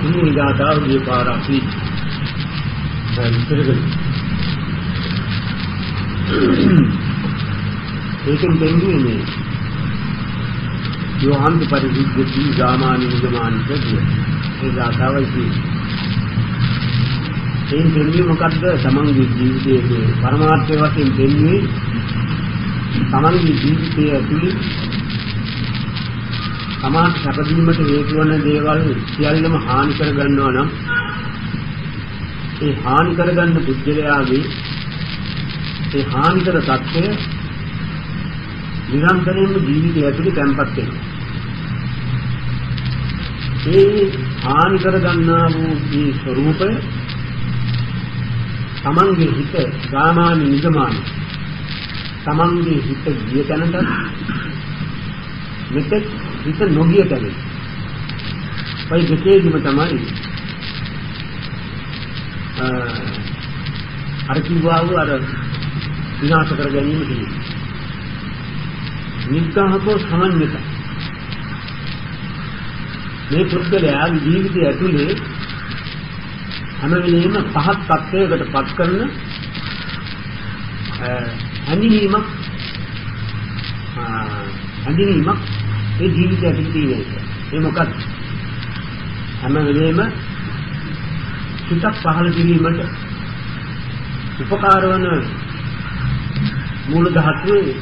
මේ ගාථාව දීපාර අපි විතරකද ඒකෙන් දෙන්නේ මේ යෝහන්ත පරිවිද්දී ගාමානි නිගමානික ඒ ගාථාවයි තියෙන්නේ. ඒ දෙන්නේ මොකද්ද? තමන්ගේ ජීවිතයේ පරමාර්ථය වශයෙන් දෙන්නේ තමන්ගේ ජීවිතය ඇතුළේ සමාජ සැපදීමට හේතු වන දේවල් සියල්ලම හානි කර ගන්නවා නම් ඒ හානි කරගන්න පුද්ගලයාගේ ඒ හානිකර තත්ත්වය නිරන්තරයෙන්ම ජීවිතය ඇතුළේ තැන්පත් වෙනවා. ඒ හානි කරගන්නා වූ මේ ස්වરૂපය තමන්ගේ හිත ගාමානි නිගමානි තමන්ගේ හිත ගිය තැනට මෙතෙක් හිත නොගිය තැන ඔය දෙකේදිම තමයි අර කිව්වා වූ අර විනාශ කර ගැනීම කියන්නේ. නිග්‍රහකෝ සමන්විත මේ පුද්ගලයා ජීවිතය ඇතුලේ හැම වෙලෙම පහත් තත්ත්වයකට පත් කරන හැඳිනීමක් ඒ ජීවිතය ඇතුලේ තියෙනවා. ඒ මොකක්ද? හැම වෙලෙම සිතක් පහළ කිරීමට උපකාර වන මූල ධාතුවේ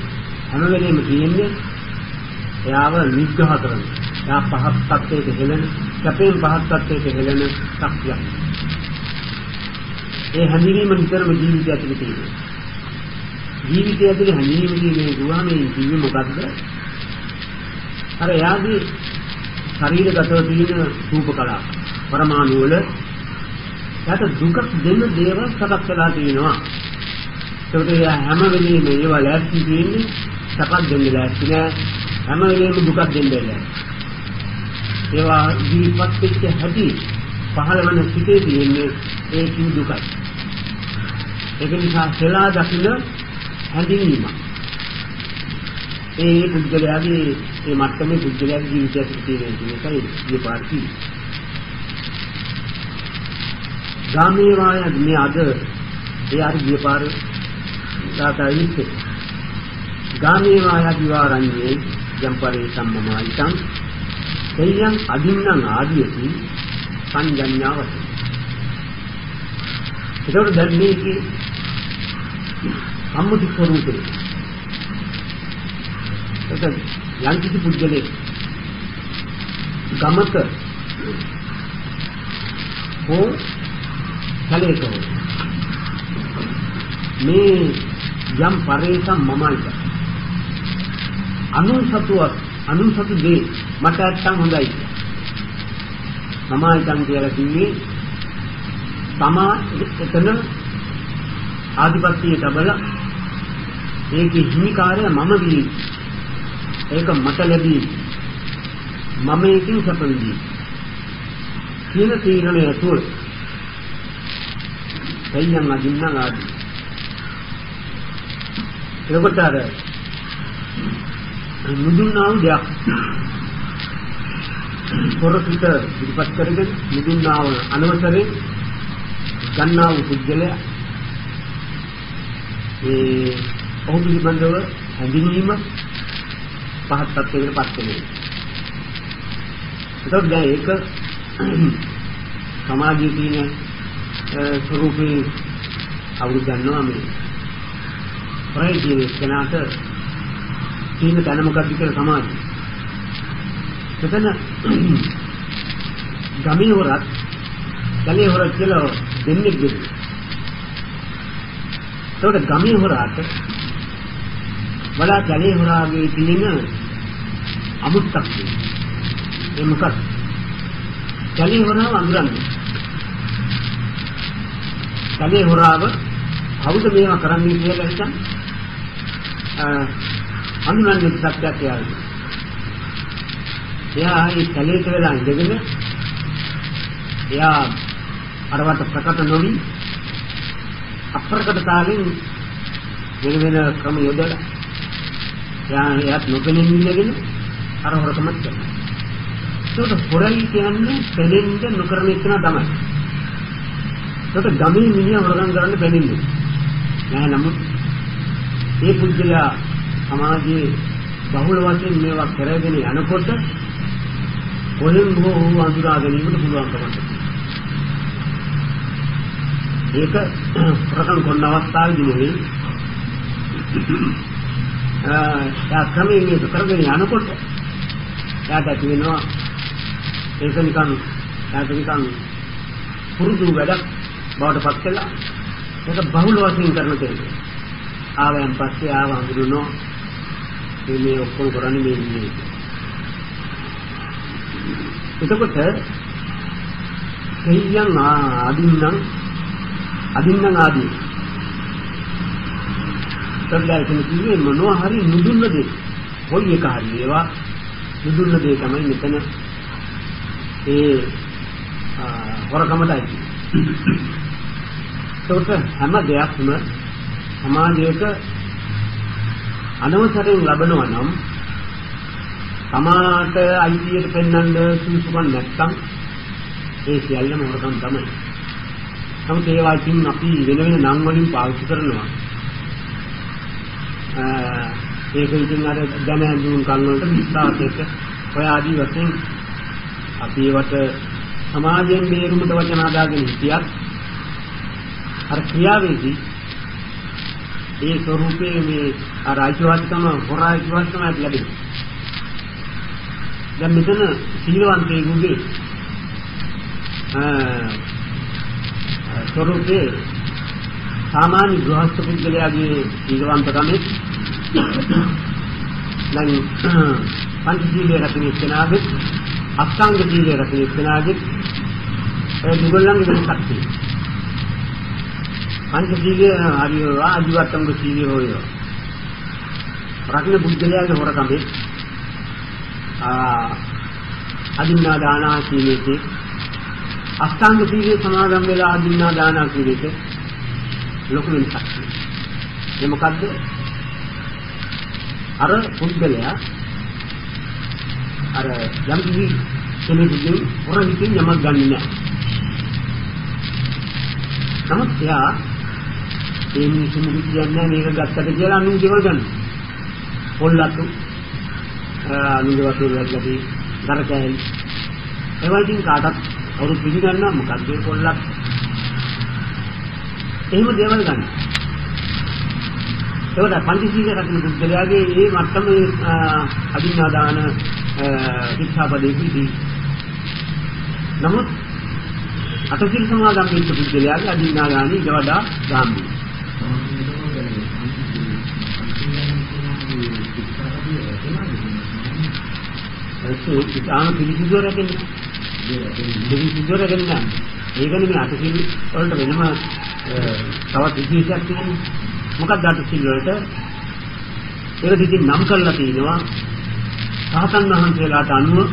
හැම වෙලෙම තියෙන්නේ එයාව නිග්‍රහ කරන. එයා පහත් තත්ත්වයක හෙළන, කැපෙන් පහත් තත්ත්වයක හෙළන ශක්තියක්. ඒ හැඳිනීම නිතරම ජීවිතය ඇතුලේ තියෙනවා. ජීවිතය ඇතුලේ හැඳිනීම කියන්නේ ගුවා මේ ජීවි මොකද්ද? අර එයාගේ ශරීරගතව තියෙන රූප කලාව පරමාණු වල යට දුක දෙන්න දේවල් සකස් වෙලා තියෙනවා. ඒකට එයා හැම වෙලෙම ඒවා ලෑස්ති තියෙන්නේ සකස් දෙන්න ලෑස්ති නෑ. හැම වෙලෙම දුකක් දෙන්න ලෑස්ති. ඒවා ජීවිතපත් වෙච්ච හැටි පහළ වෙන සිටේ තියෙන්නේ ඒ කිව් දුකයි. ඒක නිසා සලා දකින්න හැඳින්වීම. ඒ පුද්ගලයාගේ ඒ මට්ටමේ පුද්ගලයාගේ ජීවිතයක් තියෙන එකයි මේ පාර්ශ්වය. ගාමී වාය මේ අද ඒ අර ගියපාර සාතයිත් ගාමී වාය දිවාරන්නේ ජම්පරේ සම්මමායිතං දෙයයන් අදින්නම් ආදීති සංජඤ්ඤාවත. ඒකට දැන් මේකේ සම්මුති ස්වરૂපේ එතන යම් කිසි පුද්ගලෙක් ගමක හෝ කලේක මේ යම් පරේසම් මමයිද අනුසතු දේ මට නැත්තම් හොඳයි. මමයිතන් කියලා කිව්වේ තමා එතන ආධිපත්‍යය තබල ඒකේ හිමිකාරය මම වී ඒක මට ලැබී මම ඒකින් සපවිදී කියන තීරණය තුළ දෙයයන් අදින්න ආදී. ඒකට අර මුදුන්නා වූ දෙයක් පොරොසිත ඉදිරිපත් කරගෙන මුදුන්නා වූ අනවසරේ ගන්නා වූ පුද්ගලයා ඒ ඔහු පිළිබඳව හැඳින්වීම පහත් තත්ත්වයකට පත් වෙනවා. ඒකත් දැන් ඒක සමාජයේ තියෙන ස්වරූපේ අවුරුදු ගන්නවා මේ ප්‍රයෝජනෙ කෙනාට තියෙන තැන මොකක්ද කියලා සමාජය. එතන ගමේ හොරත් කලේ හොරත් කියලා දෙන්නේ දෙන්නේ. ඒකට ගමේ හොරාට වඩා කලේ හොරාගේ තියෙන අමුත්තක් තියෙනවා. ඒ මොකක්ද? කලේ හොරාව අඳුරන්නේ. කලේ හොරාව කවුද මේවා කරන්නේ කියලා හිතන් අඳුරන්නේ සත්‍යයක් යාළුවා. එයා ඒ කලේට වෙලා ඉඳගෙන එයා අරවට ප්‍රකට නොවි අප්‍රකටතාවෙන් වෙන වෙන ක්‍රම යොදලා එයාත් නොපෙනෙන ඉඳගෙන අර හොරකමත් කරනවා. ඒකට හොරයි කියන්නේ පෙලෙන්න නොකරන එක තමයි. ඒකට ගමේ මිනිහා හොරගම් කරන්න බැඳින්නේ නෑ. නමුත් ඒ පුද්ගලයා සමාජයේ බහුල වශයෙන් මේවා කරගෙන යනකොට කොහෙන් හෝ අඳුරා ගැනීමට පුළුවන්කමක් ඒක ප්‍රකම් කරන අවස්ථාවේදී නෙවෙයි. යා ක්‍රමයෙන් මේක කරගෙන යනකොට යාට ඇති වෙනවා ඒක නිකන් පුරුදු වැඩක් බවට පත් වෙලා ඒක බහුල වශයෙන් කරන දෙයක්. ආවයන් පස්සේ ආව හඳුනනෝ මේ ඔක්කොම කරන්නේ මේ. එතකොට දෙයියන් අදින්නම් ආදී සබ්දායකෙන කිව්වේ මොනවා හරි නුදුන්න දෙයක්. කොයි එක හරි ඒවා නුදුන්න දෙය තමයි මෙතන ඒ වරකමටයි. ඒකට හැම දෙයක්ම සමාජයක අනවසරයෙන් ලැබෙනවා නම් සමාජයට අයිතියට පෙන්වන්න සුසුකම් නැත්තම් ඒ සියල්ලම වරකම් තමයි. නමුත් ඒවා ඉතින් අපි වෙන නම් වලින් පාවිච්චි කරනවා. ඒක ඉතින් අර දැන ඇඳුම් කන් වලට විස්තරයක ඔය ආදී වශයෙන් අපි ඒවට සමාජයෙන් බේරුමට වචන හදාගෙන හිටියත් අර ක්‍රියාවේදී ඒ ස්වરૂපයේ මේ අර අයිතිවාසිකම හොරා අයිතිවාසිකම ලැබෙනවා. දැන් මෙතන සීලවන්තයෙකුගේ ස්වરૂපයේ සාමාන්‍ය ගෘහස්ත පුද්ගලයාගේ සීලවන්තකමේ දැන් පංචශීලයේ රැකෙන කෙනාගේ අෂ්ටාංග සීලයේ රැකෙන කෙනාගේ ඒ දුගලන්ගේ වෙනසක් තියෙනවා. පංචශීලයේ හරියවා අදිවත්තංග සීලය හොයනවා. රකින්න පුද්ගලයාගේ හොරකමේ අදින්නා දානා සීලයේ අෂ්ටාංග සීලයේ සමාදන් වෙලා අදින්නා දානා සීලයේ ලොකු වෙනසක් තියෙනවා. ඒ මොකද්ද? අර පුද්ගලයා අර යම් කිසි කෙනෙකුගෙන් හොරකින් යමක් ගන්නෙ නැහැ. නමුත් එයා ඒ මිනිස්සුන්ට කියන්නේ මේක ගත්තට කියලා අනුන් දේවල් ගන්න. පොල්ලතු අනුන්ගේ වශයෙන් ලැබී දරකෑයි. ඒවා ඉතින් කාටත් අවුරු පිළිගන්නවා මොකක්ද ඒ පොල්ලත්. එහෙම දේවල් ගන්න. ඒකට පංචශීල රකින්න පුද්ගලයාගේ මේ මට්ටමේ අදින්නා දාන ශික්ෂාපදයේදී නමුත් අටසිල් සමාදන් වෙච්ච පුද්ගලයාගේ අදින්නා දාන ඊට වඩා ගාම්භීරයි. ඒක ඉතාම පිළිසිදුව රැකෙන්න. පිළිසිදුව රැකෙන්න. ඒකනේ මේ අටසිල් වලට වෙනම තවත් විශේෂයක් තියෙනවා. මොකක්ද අටසිල් වලට? ඒක ඉතින් නම් කරලා තියෙනවා. රහතන් වහන්සේලාට අනුව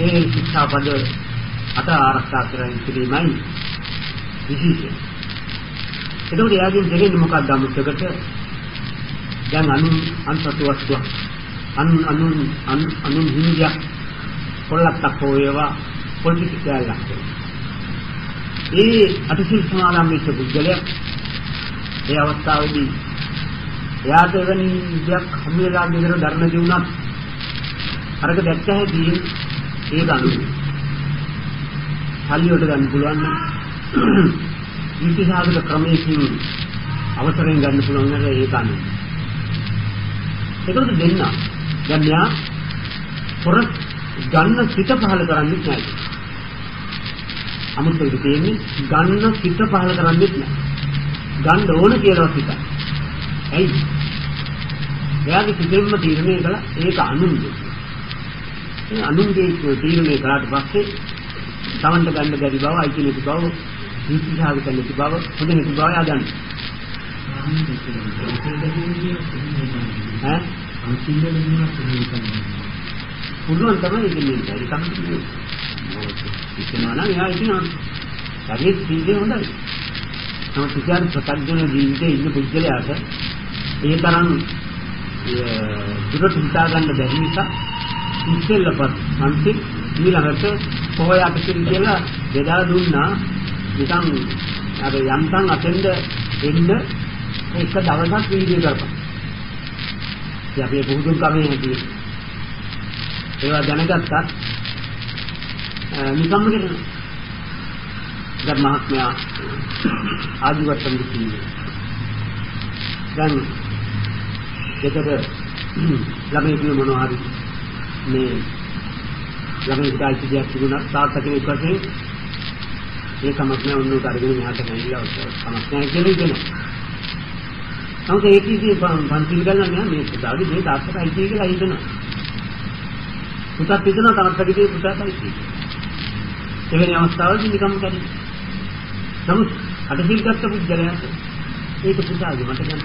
ඒ ශික්ෂාපද අට ආරක්ෂා කරගෙන ඉඳීමයි විශේෂය. ඒකට යාගින් දෙන්නේ මොකක්ද අමුත්තකට? දැන් අන්තතු වස්තුව අනුන් හිමියක් පොල්ලක්ක් හොයවා පොලිටික්ස් එකක්. ඒ අටසිල් සමාදන් වෙච්ච පුද්ගලයා ඒ අවස්ථාවේදී එයාට එවැනි දෙයක් හමු වෙලා ගෙදර ධර්ම ජීුණත් අරක දැක්ක හැටි ඒක අනුයි. හලියට ගන්න පුළුවන් නම් ඉතිහාසක ක්‍රමයකින් අවසරයෙන් ගන්න පුළුවන් නේද ඒක අනුයි. ඒකට දෙන්න. දැන් යා පොර ගන්න සිත පහල කරන්නේ නැහැ. අමුතුවෙන් තියෙන්නේ ගන්න සිත පහල කරන්නේ නැහැ. ගන්න ඕන කියලා හිතයි. ඇයි? එයාගේ සිතෙන්ම තීරණය කළා ඒක අනුන්ගේ. ඒ අනුන්ගේ තීරණය කළාට පස්සේ තමන්ට ගන්න බැරි බව, අයිති නැති බව, විචාරක නැති බව, හොඳ නැති බව යා ගන්න. ඈ? අන්තිමට පුළුවන් තමයි ඉන්නේ. ඒක තමයි. ඉතනනම් එයා ඉතින් හරියට සීලේ හොඳයි. නමුත් විචාර ප්‍රත්‍යඥ ජීවිතේ ඉන්න පුද්ගලයාට ඒ තරම් දුරට හිතා ගන්න බැරි නිසා ඉස්සෙල්ලපත් පන්සිල් ඊළඟට පොහොය අටසිල් කියලා බෙදලා දුන්නා. නිකන් අර යම්තම් අතෙන්ද එන්න එක දවසක් වීඩියෝ කරපන්. ඉතින් අපි පුදුම කමේ හැදී ඒවා දැනගත්තත් නිකම්ම කියන දැන් මහත්මයා ආජීවට්ටම් දෙන්නේ. දැන් ඒකට ළමයි කියන මොනවා හරි මේ ළමයි ඉස්සයි දෙයක් තිබුණා තාත්තා කෙනෙක් වශයෙන් ඒ සමස්තය උන්නුට අරගෙන මෙහාට ගිහිල්ලා සමස්තය කියලා කියනවා. නමුත් ඒකීදී පන්තිල් ගන්න නෑ මේ පුතාගේ මේ තාත්තට අයිති කියලා හිතනවා. පුතාත් හිතනවා තාත්තගේ පුතාට අයිති. එවැනි අවස්ථාවලදී නිකම් කරන්නේ. නමුත් අටසිල් ගත්ත පුද්ගලයාට ඒක පුතාගේ මට ගන්න.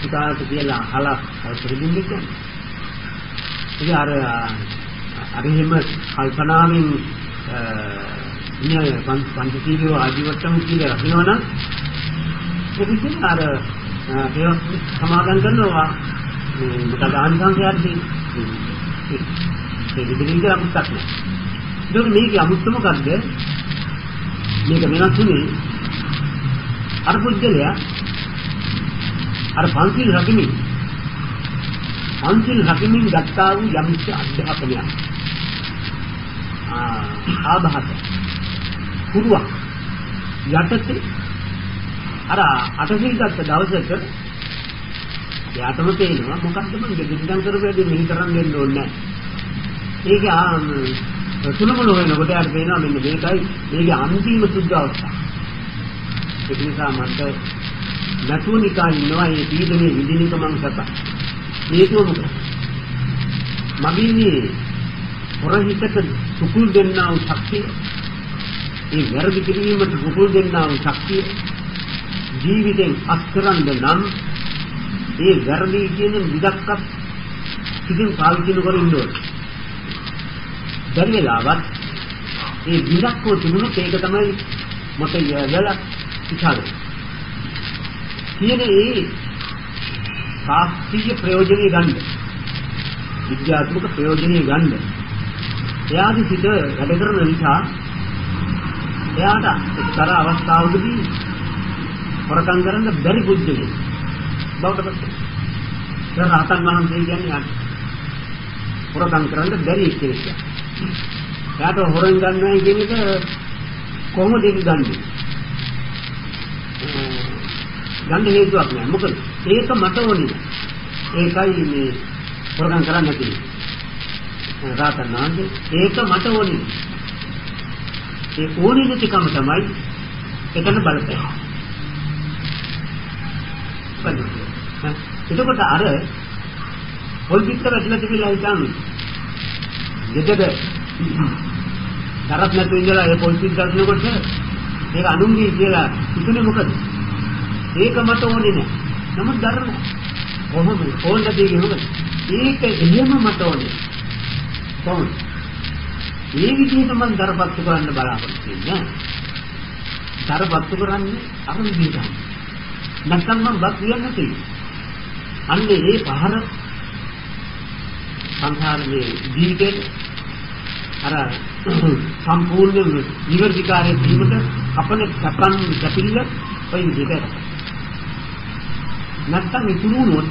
පුතාට කියලා අහලා ප්‍රතිදින්නේ කියන්නේ. ඉතින් අර එහෙම කල්පනාවෙන් ඉන්නේ පංචශීලීය ආජීවට්ටම් කියලා රකින්නවනම් ඒක ඉතින් අර ඒක සමාදන් කරනවා මේ මොකද ආනිසංසයන්දී ඒක දෙවියන්ගේ අමුත්තක් නෑ. ඒක මේකේ අමුත්ත මොකද්ද? මේක වෙනස් වෙන්නේ අර පුද්ගලයා අර පංචිල් රකිමින් ගත්තා වූ යම්කිසි අධ්‍යාපනයක් ආභාස පුරුවක් යටතේ අර අටසිල් ගත්ත දවසක යාතම තේනවා මොකක්ද මම ගෙදරින් කරපේදී මෙහි කරන් දෙන්න ඕනේ නැහැ. ඒක තුනමල වෙනකොට යාට පේනවා මෙන්න මේකයි මේකේ අන්තිම සුද්ධ අවස්ථාව. ඒක නිසා මට නැතුව නිකන් ඉන්නවා මේ පීඩනේ විදිනක මං සත. මේකම මොකද? මගේ මේ හොරහිතට සුකුල් දෙන්නා වූ ශක්තිය, ඒ වැරදි කිරීමට සුකුල් දෙන්නා වූ ශක්තිය ජීවිතෙන් අත්කරන්න නම් ඒ වැරදි කියන විදක්කත් කිසිම පාවිච්චි නොකර ඉන්න ඕනේ. බැරි වෙලාවත් ඒ විදක්කෝ තිබුණොත් ඒක තමයි මට යලා ඉතාලි. කියන්නේ ඒ ශාස්ත්‍රීය ප්‍රයෝජනෙ ගන්න. විද්‍යාත්මක ප්‍රයෝජනෙ ගන්න. එයාගේ සිත වැඩ කරන නිසා එයාට එක්තරා අවස්ථාවකදී හොරකම් කරන්න බැරි බුද්ධිය බවට පත් වෙනවා. රහතන් වහන්සේ කියන්නේ හොරකම් කරන්න බැරි කෙනෙක්. එයාට හොරෙන් ගන්නවයි කියන එක කොහොමද ඒක ගන්නෙ? ගන්න හේතුවක් නෑ. මොකද ඒක මට ඕනේ. ඒකයි මේ හොරකම් කරන්න නැති. රහතන් වහන්සේ ඒක මට ඕනේ. ඒ ඕනේ නැතිකම තමයි එතන බලපෑම. එතකොට අර පොල් පිට වැටලා තිබිලා හිටන්නේ. ගෙදර තරත් නැතු ඉඳලා ඒ පොල් පිට ගන්නකොට ඒක අනුන්ගේ කියලා හිතුනේ මොකද? ඒක මට ඕනේ නෑ. නමුත් ධර්ම කොහොමද? ඕනද දෙන්නේ මොකද? ඒක එහෙම මට ඕනේ. කොහොමද? මේ විදිහට මම දරපත්තු කරන්න බලාපොරොත්තු වෙන්නේ. දරපත්තු කරන්නේ අර විදිහට. නැත්නම් මම බත් කියන්නේ නැති. අන්නේ ඒ පහර සංසාරයේ ජීවිතේ අර සම්පූර්ණ නිවර්තිකාරයේ ජීවිත අපේ සපන් කැපිල්ල ඔය විදිහට. නැත්නම් ඉතුරුනොත්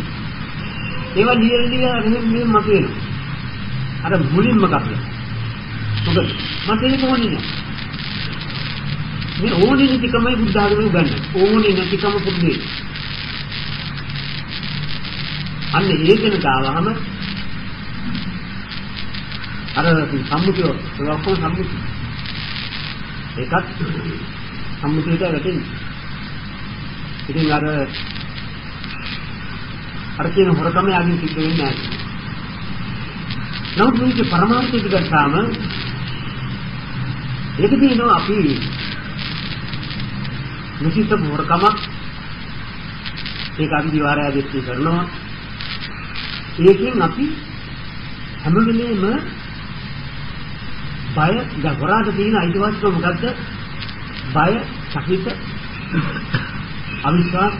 ඒවා ලියලිය මෙහෙම මතුවෙනවා. අර මුලින්ම කපලා. මොකද මට ඒක ඕනේ නෑ. මේ ඕනේ නැතිකමයි බුද්ධ ධර්මයේ උගන්වන්නේ. ඕනේ නැතිකම පුදුමයි. අන්න ඒකෙන් ගාවහම අර සම්මුතිය ඔක්කොම සම්මුති. ඒකත් සම්මුතියට වැටෙන්නේ. ඉතින් අර කියන හොරකම යකින් සිද්ධ වෙන්නේ නැහැ. නමුත් මේකේ පරමාර්ථය ගත්තාම ඒකදී නෝ අපි නිසිත හොරකමක් ඒක අපි දිවාරය දෙත්ටි කරනවා. ඒකෙන් අපි හැම වෙලේම බය ගහරාට තියෙන අයිතිවාසිකම මොකද්ද? බය, සහිත, අවිශ්වාස,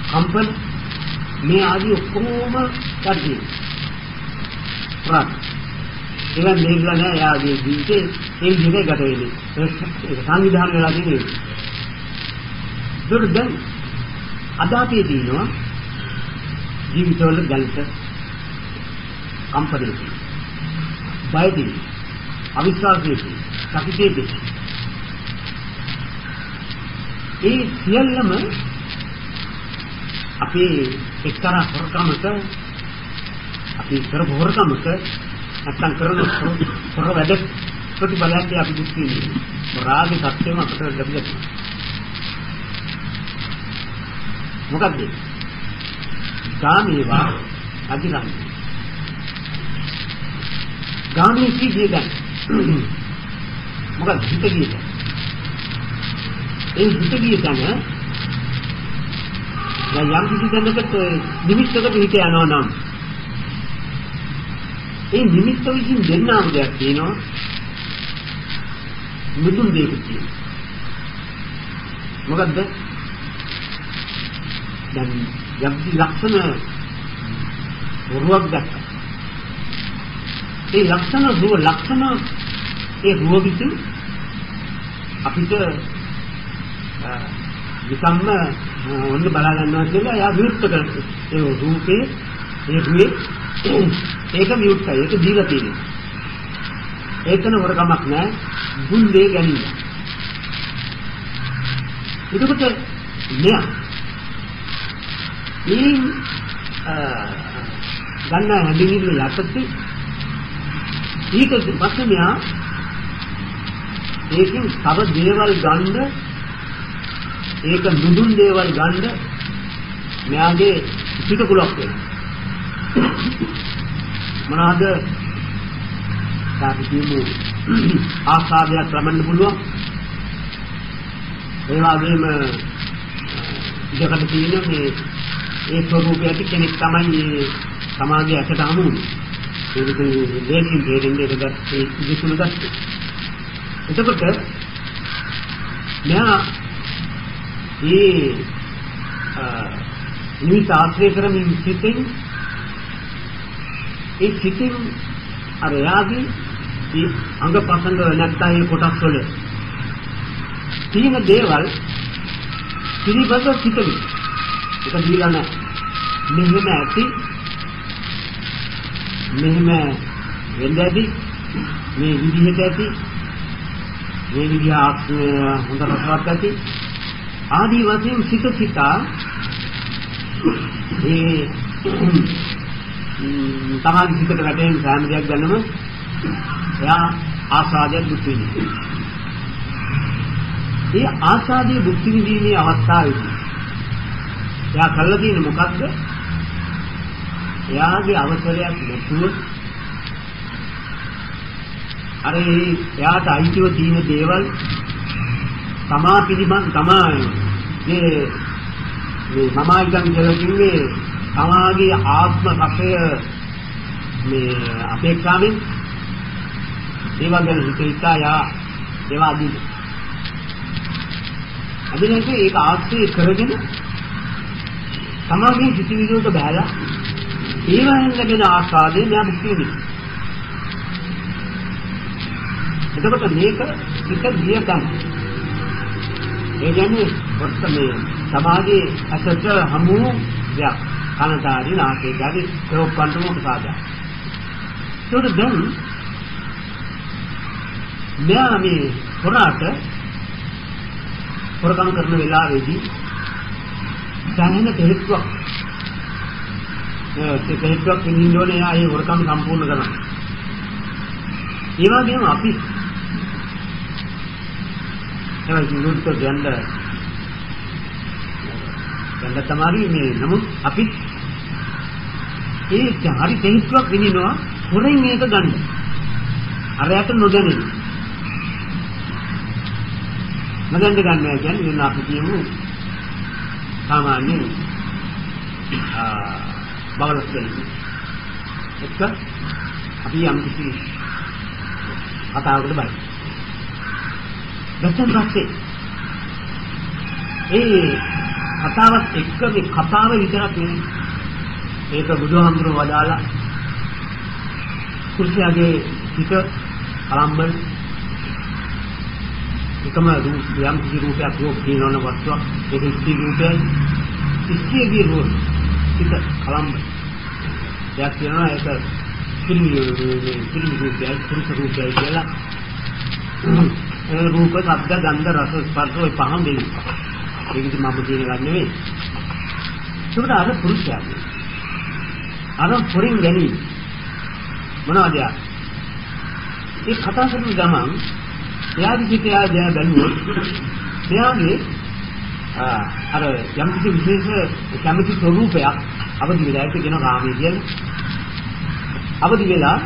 කම්පන මේ ආදී ඔක්කොම කරදී. ප්‍රාත්. ඒක නේදලා නෑ යාගේ ජීවිතේ ඒ විදිහට ගත වෙන්නේ. ඒක සංවිධානය වෙලා තියෙන්නේ. දැන් අද අපේ දිනනවා ජීවිතවල දැල්ත කම්පණය බයදී අවිශ්වාසයේදී සකිතේදී ඒ සියල්ලම අපේ එක්තරා හොරකමක අපි කරපු හොරකමක නැත්තම් කරන හොර වැඩ ප්‍රතිඵලයක් අපි දුක් විඳින්නේ රාගේ සත්‍යම අපට ලැබිලා තියෙනවා. මොකක්ද? ගාමීවා අධිරාමී. ගාමී කියන්නේ මොකක්ද? හිත කියන්නේ. ඒ හිත කියන්නේ දැන් යම් කිසි දෙයකට නිමිත්තකට හිත යනවා නම් ඒ නිමිත්ත විසින් දෙන්නාම දෙයක් තියෙනවා. මුදුන් දෙයක් තියෙනවා. මොකද්ද? දැන් යම් කිසි ලක්ෂණ රුවක් දැක්කා. ඒ ලක්ෂණ ඒ රුව විසින් අපිට විසම්ම ඔන්න බලා ගන්නවා කියලා එයා විරුද්ධ කරනවා. ඒ රූපේ ඒ රුවේ ඒක විරුද්ධයි. ඒක දීලා තියෙනවා. ඒකන වරකමක් නෑ. දුන් දෙය ගැනීම. එතකොට මෙයා මේ ගන්න හැඳින්වීම යටතේ ඊට පස්සේ මෙයා ඒකෙන් තව දේවල් ගන්න ඒක නුදුන් දේවල් ගන්න මෙයාගේ පිට කුලක් වෙනවා. මොනවාද? සාපේක්ෂව ආසාදයක් ලබන්න පුළුවන්. ඒ වගේම ඉඩකට තියෙන මේ ඒ ස්වરૂපයට කෙනෙක් තමයි මේ සමාජයේ ඇසට හමු වෙන්නේ. ඒක දෙකින් දෙන්නේ ඒ විසුණු දැක්කේ. එතකොට මෙයා මේ නිමිත ආශ්‍රය කරමින් සිටින් ඒ සිටින් අර යාගේ මේ අංගපසංග නැත්නම් ඒ කොටස් වල තියෙන දේවල් පිළිබඳ සිටවි. ඒක දීලා නැහැ. මෙහෙම ඇති මෙහෙම වෙන්න ඇති මේ විදිහට ඇති මේ විදිහ හොඳ රසවත් ඇති ආදී වශයෙන් සිතා ඒ තමයි සිතට වැටෙන සෑම දෙයක් ගන්නම එයා ආස්වාදයක් දුක් විඳිනවා. ඒ ආස්වාදයේ දුක් විඳීමේ අවස්ථාවේදී එයා කළා තියෙන්නේ මොකක්ද? එයාගේ අවසරයක් නැතුව අර එයාට අයිතිව තියෙන දේවල් තමා පිළිබඳ තමයි මේ මමායිකම් කියලා කිව්වේ තමාගේ ආත්ම රසය මේ අපේක්ෂාවෙන් ඒවා ගැන හිතා යා ඒවා අදිනකේ ඒක ආශ්‍රය කරගෙන තමාගේ සිතිවිලි වලට බහැලා ඒවෙන් ලැබෙන ආස්වාදේ මෙයා මුක්තියයි. එතකොට මේක එක ගිය තැන. ඒ කියන්නේ වර්තමේ සමාජයේ අසත හමු දෙයක්. කනදාරි නාසයේදී රෝපන්තම ප්‍රසාදය. ඒකට දැන් මෙයා මේ හොරාට හොරකම් කරන වෙලාවේදී දැනෙන තෙහෙත්වක් තෙහෙත්වක් නින්දෝනේ ආයේ හොරකම් සම්පූර්ණ කරනවා. ඒ වගේම අපි එහෙනම් ජීවිත දෙන්න තමයි මේ නමුත් අපි ඒ හරි තෙහෙත්වක් විඳිනවා හොරෙන් මේක ගන්න. අරයට නොදැනෙන. මදෙන්ද ගන්නවා කියන්නේ වෙන අපි කියමු සාමාන්‍යයෙන් බවලස් දෙන්නේ. එක්ක අපි යම් කිසි කතාවකට බලමු. දැන් පස්සේ ඒ කතාවත් එක්ක මේ කතාව විතරක් නෙවෙයි. ඒක බුදුහාමුදුරුවෝ වදාලා පුරුෂයාගේ හිත ආරම්භන එකම යම් කිසි රූපයක් තියෙනවන වස්තුවක් ඒක ඉස්ති රූපයයි ඉස්තිගේ රූප හිත ආරම්භන යක් කියනවා ඒක පිළිමි රූපයයි පුරුෂ රූපයයි කියලා ඒ රූප ශබ්ද ගන්ධ රස ස්පර්ශ ඔය පහම දෙවි ඒක ඉතින් මම කියන එක නෙවෙයි ඒකට අර පුරුෂයා අර පොරින් ගැනීම මොනවද යා ඒ කතා කරන ගමන් එයාගේ හිතේ ආය බැලුවොත් එයාගේ අර යම් කිසි විශේෂ කැමති ස්වરૂපයක් අවදි වෙලා ඒක කියන රාමයේ කියන්නේ අවදි වෙලා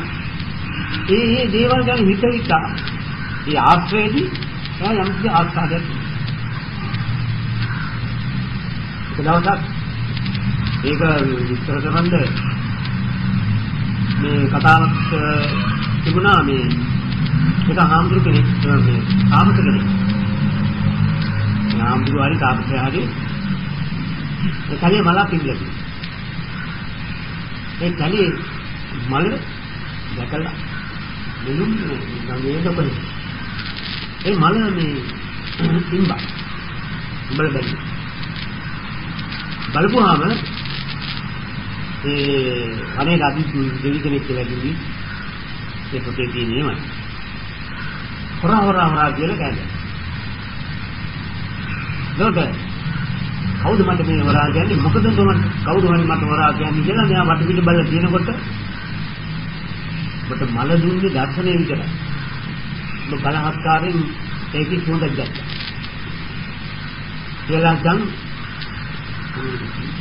ඒ දේවල් ගැන හිත ඒ ආශ්‍රයදී එයා යම් කිසි ආස්වාදයක් ඒක දවසක් ඒක විස්තර කරන්නේ මේ කතාවක් තිබුණා මේ ඒක හාමුදුරු කෙනෙක් මේ තාපස කෙනෙක් හාමුදුරු හරි තාපසය හරි ඒ කලිය මලක් පිළිගත්තා ඒ කලිය මල දැකලා මෙලුම් ගමේ දොපේ ඒ මල මේ ඉම්බා උඹල බලපුවාම අනේ රාජි දෙවි කෙනෙක් කියලා කිව්වි ඒ පොතේ තියෙනේම හොරා කියලා කෑගා. නෝද කවුද මට මේ හොරා කියන්නේ මොකද කවුද මට හොරා කියන්නේ කියලා මෙයා වටපිට බලලා කියනකොට ඔබට මල දුන්නේ දර්ශනය විතරයි. ඔබ බලහත්කාරයෙන් ඒකේ සුවඳක් ගත්තා. කියලා දැන්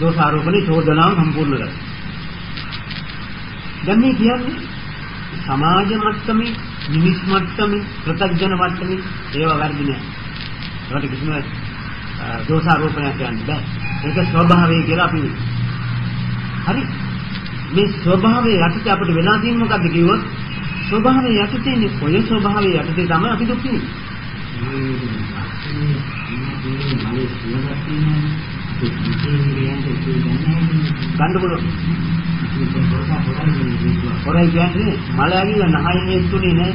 දෝෂාරෝපණේ චෝදනාව සම්පූර්ණ කරා. දැන් මේ කියන්නේ සමාජ මට්ටමේ, මිනිස් මට්ටමේ, ප්‍රත්‍යඥ මට්ටමේ ඒවා වැඩි නෑ. ඒකට කිසිම දෝෂාරෝපණයක් කියන්න බෑ. ඒක ස්වභාවය කියලා අපි හරි මේ ස්වභාවය යටතේ අපිට වෙලා තියෙන මොකද්ද කිව්වොත් ස්වභාවය යටතේ ඉන්නේ ඔය ස්වභාවය යටතේ තමයි අපි දුක් ගන්නකොල හොරයි කියන්නේ මල ඇවිල්ලා නහයෙන් හේතුනේ නෑ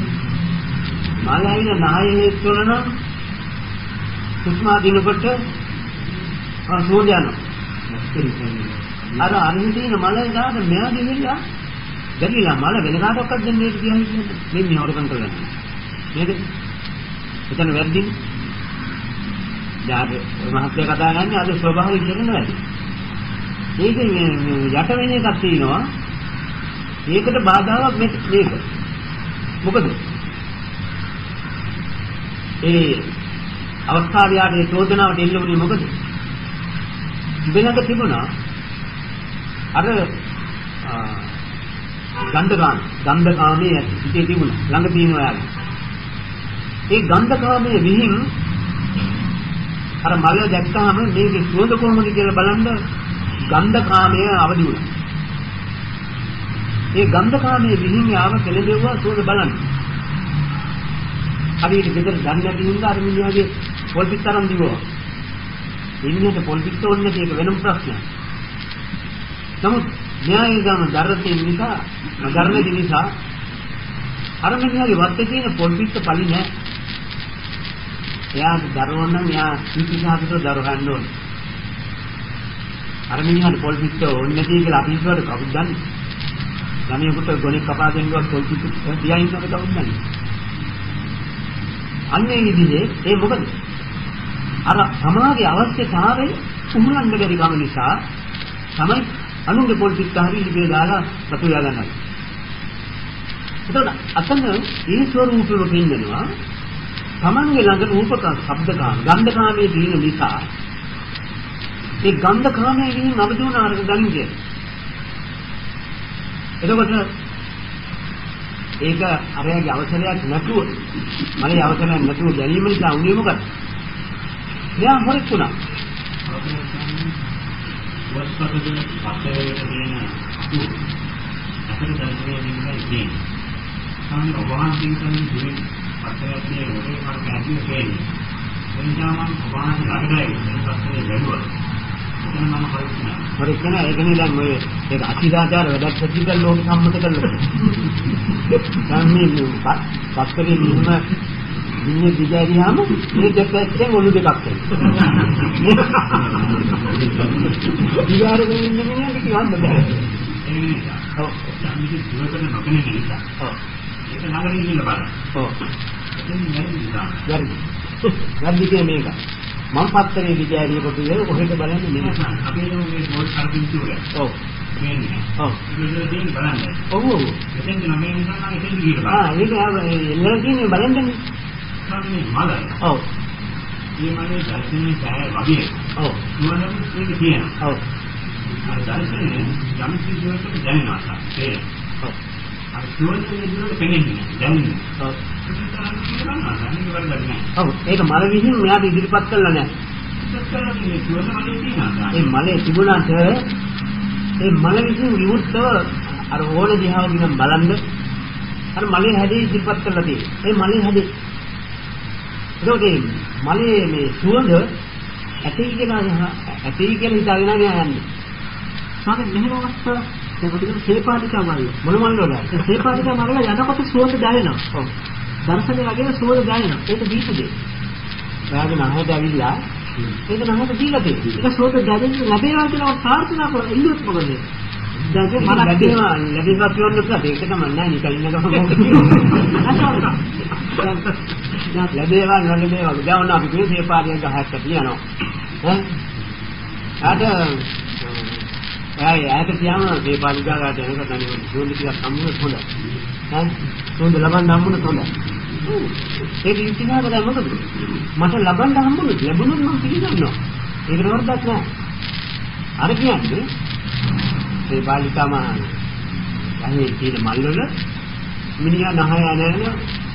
මල ඇවිල්ලා නහයෙන් හේතුන නම් සුස්මා දිනකොට සෝද යනවා අර අරින්දින මල දාන මෙයා දෙවිලා දෙවිලා මල වෙන කාටවත් දෙන්නේ කියන්නේ මෙන්න හොරකම් කරගන්න නේද එතන වැරදි යාද මහත්ය කතා ගන්නේ අද ස්වභාවය කියන වැඩි. ඒක යට වෙන එකක් තියෙනවා. ඒකට බාධාවක් මේක. මොකද? ඒ අවස්ථාවේ චෝදනාවට එල්ල වුණේ මොකද? ඉබලක තිබුණා අර ගන්ධකාමයේ සිටේ තිබුණා. ළඟ තියෙනවා යාළුවා. ඒ ගන්ධකාමයේ විහිං අර මල දැක්කහම මේකේ සුවඳ කොහොමද කියලා බලන්න ගන්ධකාමයේ අවදි වුණා. ඒ ගන්ධකාමයේ විහිං යාව කෙලෙදෙව්වා සුවඳ බලන්න. හරියට ගෙදර දන්නේ නැති හින්දා අර මිනිහාගේ පොල් පිටතරම් දිවුවා. ඉන්නේට පොල් පිටත ඕනේ ඒක වෙනම ප්‍රශ්නයක්. නමුත් න්‍යාය ගම දරතේ නිසා අර මිනිහාගේ වත්තේ තියෙන පොල් පිටත පලි නැහැ. එයාට දරුවෝ නම් එයා ඉතිහාසයට දරුව ගන්න ඕනේ. අර මිනිහාට පොල් පිටත ඕනේ නැති කියලා අපි හිතුවට කවුද දන්නේ? ළමයෙකුට ගොනෙක් කපා දෙන්නවා පොල් පිටත තියා ඉන්නකොට කවුද දන්නේ? අන්නේ විදිහේ ඒ මොකද? අර සමාජයේ අවශ්‍යතාවය උහුලන්න බැරි කම නිසා තමයි අනුන්ගේ පොල් පිටත හරි ඉලිපේ දාලා රතුයා ගන්නවා. එතකොට අතන ඒ ස්වරූපෙම පෙන්නනවා තමන්ගේ ළඟ රූපකම්, ශබ්දකම්, ගන්ධකාමයේ තියෙන නිසා ඒ ගන්ධකාමයේ ගිහින් අවදි වුණ අරක ගන්නේ. එතකොට ඒක අරයාගේ අවසරයක් නැතුව, මලේ අවසරයක් නැතුව ගැනීම නිසා උනේ මොකද? මෙයා හොරෙක් වුණා. වස්පතේ පස්සේ වෙන අපේ දර්ශනයේ ඉන්නේ. සාමාන්‍ය වහන්සේ කියන දුරින් පස්සේ ඔබේ මාර්ග ඇතුලේ කියන්නේ. එනිසා මම වහන්සේ ළඟටයි මේ පස්සේ වැළුවා. පරීක්ෂණ ඒකනේ දැන් ඔය ඒක අතිදාචාර වැඩක් ප්‍රතිකල් ලෝක සම්මත කරලා. දැන් මේ පස්තරේ නියම ඉන්නේ දිගෑරියාම මේ දෙපැත්තෙන් ඔලු දෙකක් තියෙනවා. දිගෑරගෙන ඉන්න මිනිහට කියන්න බෑ. ඒ නිසා. ඔව්. සම්මිති දුරකට නොකෙනෙක් නිසා. ඔව්. ඒක නගරින් ඉන්න බලන්න. ඔව්. එතන නෑ. වැඩි මේක. මම පත්තරේ දිගෑරිය කොට ඉන්නේ කොහෙද බලන්නේ මේක. අපේ මේ මොල් කරපින් තුරේ. ඔව්. මේන්නේ. ඔව්. ඒක දෙන්න බලන්න. ඔව් ඔව්. එතෙන් නම් මේ නිසා නම් එතෙන් ගිහින් බලන්න. එල්ලලා කියන්නේ බලන්නනේ. මේ මල. ඔව්. මේ මලේ දර්ශනයේ සෑය වගේ. ඔව්. මොනවද මේක කියනවා. ඔව්. අර දර්ශනයේ යම් කිසියකට දැනෙනවා. ඒ. ඔව්. අර සුවඳේ විදිහට පෙනෙන්නේ. දැනෙන්නේ. ඔව්. ඔව්. ඒක මල විසින් මෙයාට ඉදිරිපත් කළා නෑ. ඒ මලේ තිබුණාට ඒ මල විසින් විවුර්තව අර ඕන දිහාව දිහා බලන්න අර මලේ හැදේ ඉදිරිපත් කරලා තියෙන්නේ. ඒ මලේ හැදේ ඒකේ මලේ මේ සුවඳ ඇතේ කියලා හිතාගෙන යන්නේ. සාමාන්‍ය මෙහෙම අවස්ථාවක් ඒකට සේපාලිකා මල්ල මොන මල්ල වලද? ඒ සේපාලිකා මල්ල යනකොට සුවඳ දැනෙනවා. ඔව්. දර්ශනය වගේ සුවඳ දැනෙනවා. ඒක දීපුදේ. ඔයාගේ නහයට ඇවිල්ලා ඒක නහයට දීලා තියෙනවා. ඒක සුවඳ දැනෙන්න ලැබේවා කියලා ප්‍රාර්ථනා කරලා ඉල්ලුවොත් මොකද? දැන් මම ලැබෙනවා කියන්නත් ඒක තමයි නෑ නිකන් ඉන්න ගමන් ලැබේවා නොලැබේවා ගාවන අපි මේ සේපාරිය ගහක් තියනවා ඈ ඈත තියම සේපාරිය ගහකට යනකොට අනිත් සුවඳ ටිකක් හම්බුනොත් හොඳයි සුවඳ ලබන්න හම්බුනොත් හොඳයි ඒක ඉතිනාද දැන් මොකද මට ලබන්න හම්බුනොත් ලැබුණොත් මම පිළිගන්නවා ඒකට වරදක් නෑ අර කියන්නේ ඒ බාලිකාම අහේ තියෙන මල් වල මිනිහා නහය නැන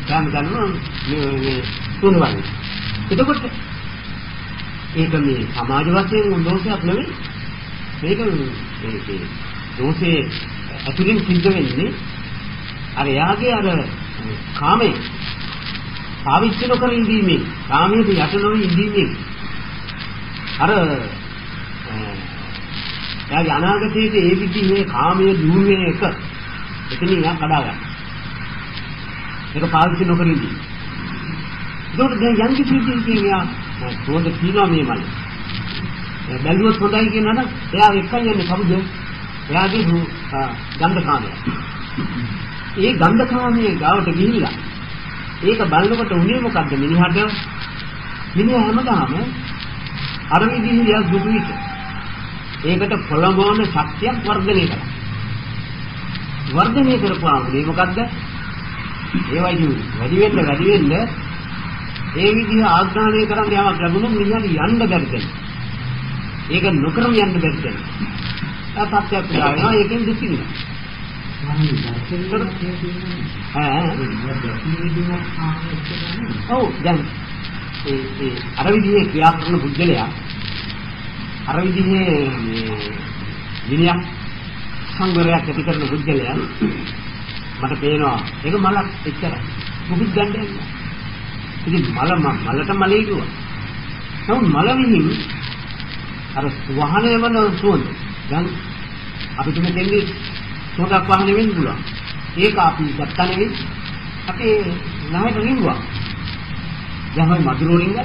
කැම ගන්නවා මේ තුනවන්නේ. එතකොට ඒක මේ සමාජ වශයෙන් දෝෂයක් නෙවෙයි. මේක ඒ දෝෂේ අතුලින් සිද්ධ වෙන්නේ අර යාගේ අර කාමයේ පාවිච්චි නොකර ඉඳීමේ කාමයේ යට නොවි ඉඳීමේ අර එයාගේ අනාගතයේදී ඒ විදිහේ කාමයේ දුර්වේ එක එතනින් යා කඩා ගන්න. ඒක පාවිච්චි නොකර ඉඳී. ඒකට දැන් යම් කිසි දෙයකින් යා පොඩ කීනවා මේ මල. බැලුවොත් හොඳයි කියනවා නම් එයා එක්කන් යන්නේ කවුද? එයාගේ ගන්ධකාමය. ඒ ගන්ධකාමයේ ගාවට ගිහිල්ලා ඒක බලනකොට උනේ මොකද්ද මිනිහට? මිනිහා හැමදාම අර විදිහේ යා දුකිත ඒකට පොළඹවන ශක්තියක් වර්ධනය කරනවා. වර්ධනය කරපුවාම මේ මොකද්ද? ඒවයි වැඩි වෙන්න ඒ විදිහ ආග්‍රහණය කරන් යමක් ලැබුණොත් මිනිහට යන්න බැරි දෙයක්. ඒක නොකරම යන්න බැරි දෙයක්. තාප්පයක් දානවා ඒකෙන් දුකිනවා. ඔව් දැන් ඒ අර විදිහේ ක්‍රියා කරන බුද්ධලයා අර විදිහේ විනයක් සංවරයක් ඇති කරන බුද්ධලයා මට පේනවා ඒක මලක් එච්චරයි මොකද ගන්නේ ඉතින් මලට මලේ කිව්වා නමුත් මල විහිං අර වහනේ වන සුවඳ දැන් අපිට මෙතෙන්දී සෝදාක් වහනේ වෙන්න පුළුවන් ඒක අපි ගත්තා නෙවෙයි අපි නැහැට රිංගුවා දැන් හොයි මధుරෝ රිංග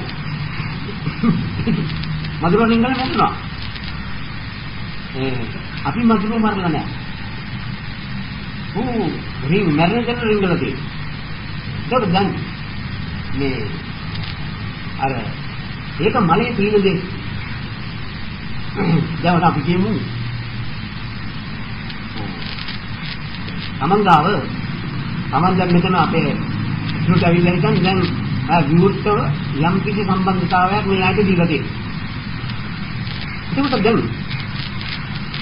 මధుරෝ රිංගල නැත්නවා අපි මధుරෝ මරලා නැහැ රිංග මැරෙන දෙන රිංගල තියෙනවා ඒක දැන් මේ අර ඒක මලේ තියෙන දේ දැන් අපි කියමු තමන් දැන් මෙතන අපේ ඉස්රුට ඇවිල්ලා ඉතින් දැන් විවෘතව යම් කිසි සම්බන්ධතාවයක් මේ ආයත දීලා තියෙනවා ඒකට දැන්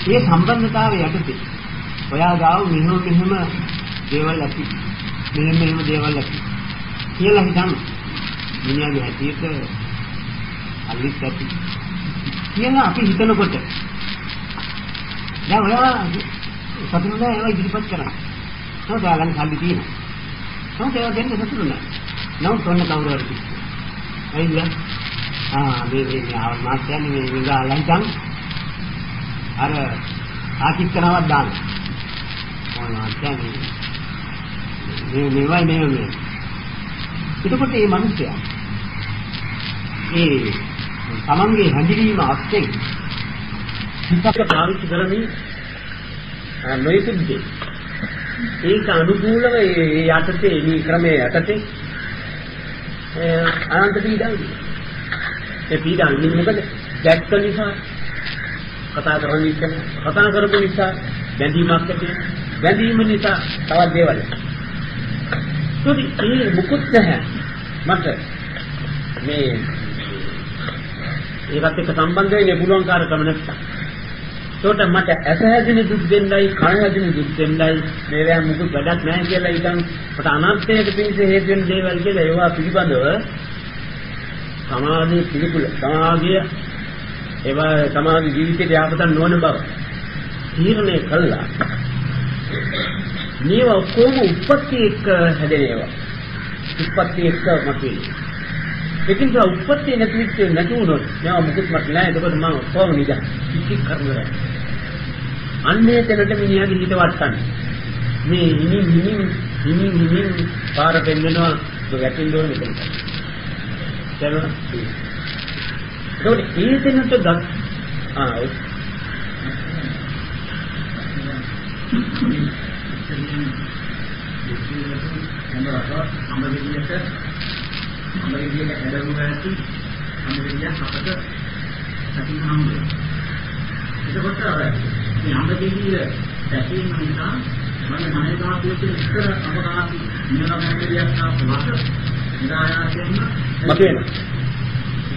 මේ සම්බන්ධතාවය යටතේ ඔයා ගාව මෙහෙම දේවල් ඇති මෙහෙම දේවල් ඇති කියලා හිතන්න මිනිහාගේ හැටියට අල්ලිත් ඇති කියලා අපි හිතනකොට දැන් ඔයා සතුටුනේ ඒවා ඉදිරිපත් කරා නෝ දැන් කල්ලි තියෙනවා නෝ ඒවා දෙන්න සතුටුනේ නෝ තොන්න කවුරු හරි ඇයිද මේ ආව මාත්‍යන්නේ මේ විගාලන් අර ආචික්කනාවක් දාන්න. මේවයි මේ. එතකොට මේ මිනිස්සයා ඒ තමන්ගේ හැඳිනීම අස්තෙන් හිතක පාවිච්චි කරමින් නොයෙකුත් ඒක අනුකූලව ඒ යටතේ මේ ක්‍රමයේ යටතේ අනන්ත පීඩාවයි. ඒ පීඩාවෙන් මොකද? දැක්ක නිසා කතා කරන නිසා කතා කරපු නිසා බැඳීමක් ඇති බැඳීම නිසා තවත් දේවල්. ඒ මුකුත් නැහැ මට මේ ඒකත් එක්ක සම්බන්ධ වෙන්න පුළුවන් කාර්යක්‍රම නැත්තම්. ඒකට මට ඇස හැදින දුක් දෙන්නයි කන හැදින දුක් දෙන්නයි මේවා මුකුත් වැඩක් නැහැ කියලා ඉතින් මට අනර්ථයට පිණිස හේතු වෙන දේවල් කියලා ඒවා පිළිබඳව සමාධි පිළිකුල සමාධිය ඒවා සමාධි ජීවිතයට යහපත නොවන බව තීරණය කළා. මේවා කොහොම උප්පත්ති එක්ක හැදෙන ඒවා උප්පත්ති එක්ක මතුවේ. ඒකින් ඒ උප්පත්ති නැති වුණොත් මේවා මුකුත් මට නැහැ. ඒකට මම කොහොම නිදා කිසි කරන්නේ. අන්නේ තැනට මිනිහාගේ හිත වටන්නේ. මේ හිමින් පාර පෙන්නනවා වැටෙන්න ඕන මෙතන. දැනුණා. ඒකට ඒ තැනට ගත් අමරේදියට ඇදරුම ඇති අමරේදිය අපට සතිහාමුද. එතකොට මේ අමරේදිය දැකීම නිසා මම මනේ දාපුවේ ඉස්සර අපරාධි නිරවැරදියක් ආපුවාට නිරායාසයෙන්ම මතේන.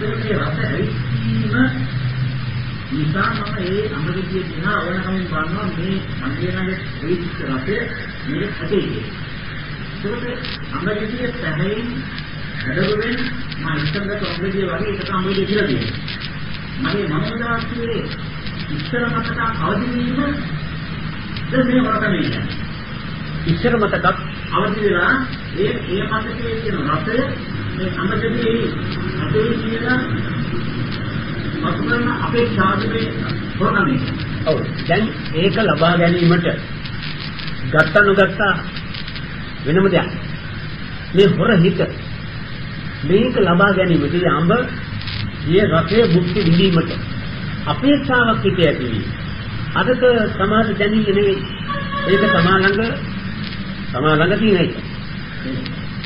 ඒකේ රස ඇවිස්සීම නිසා මම ඒ අමරේදිය දිහා ඕනකමින් බලනවා මේ අන්තිමයේ වෙච්ච රසය මේ ඇදෙන්නේ. ඒකට අමරේදිය පැහැයෙන් අදරුවෙන් මම ඉස්සරහට ඔබගේ වගේ එකට අමුඩේ කියලා තියෙනවා. මගේ මනෝදාස්සේ ඉස්සර මතක අවදි වීම දෙන්නේ වරකන්නේ. ඉස්සර මතක අවදි වෙලා ඒ මතකයේ තියෙන රසය මේ අමදදී අපේ කියලා මතුකරන අපේක්ෂාවේ හොරකන්නේ. ඔව්. දැන් ඒක ලබා ගැනීමට ගත්ත නොගත්ත වෙනම දෙයක්. මේ හොර හිත මේක ලබා ගැනීමට යඹ ඊයේ රසයේ භුක්ති විඳීමට අපේක්ෂාවක් හිතේ ඇති වී අදට සමාජ දැනීම නෙවෙයි ඒක සමාලංග තියෙන එක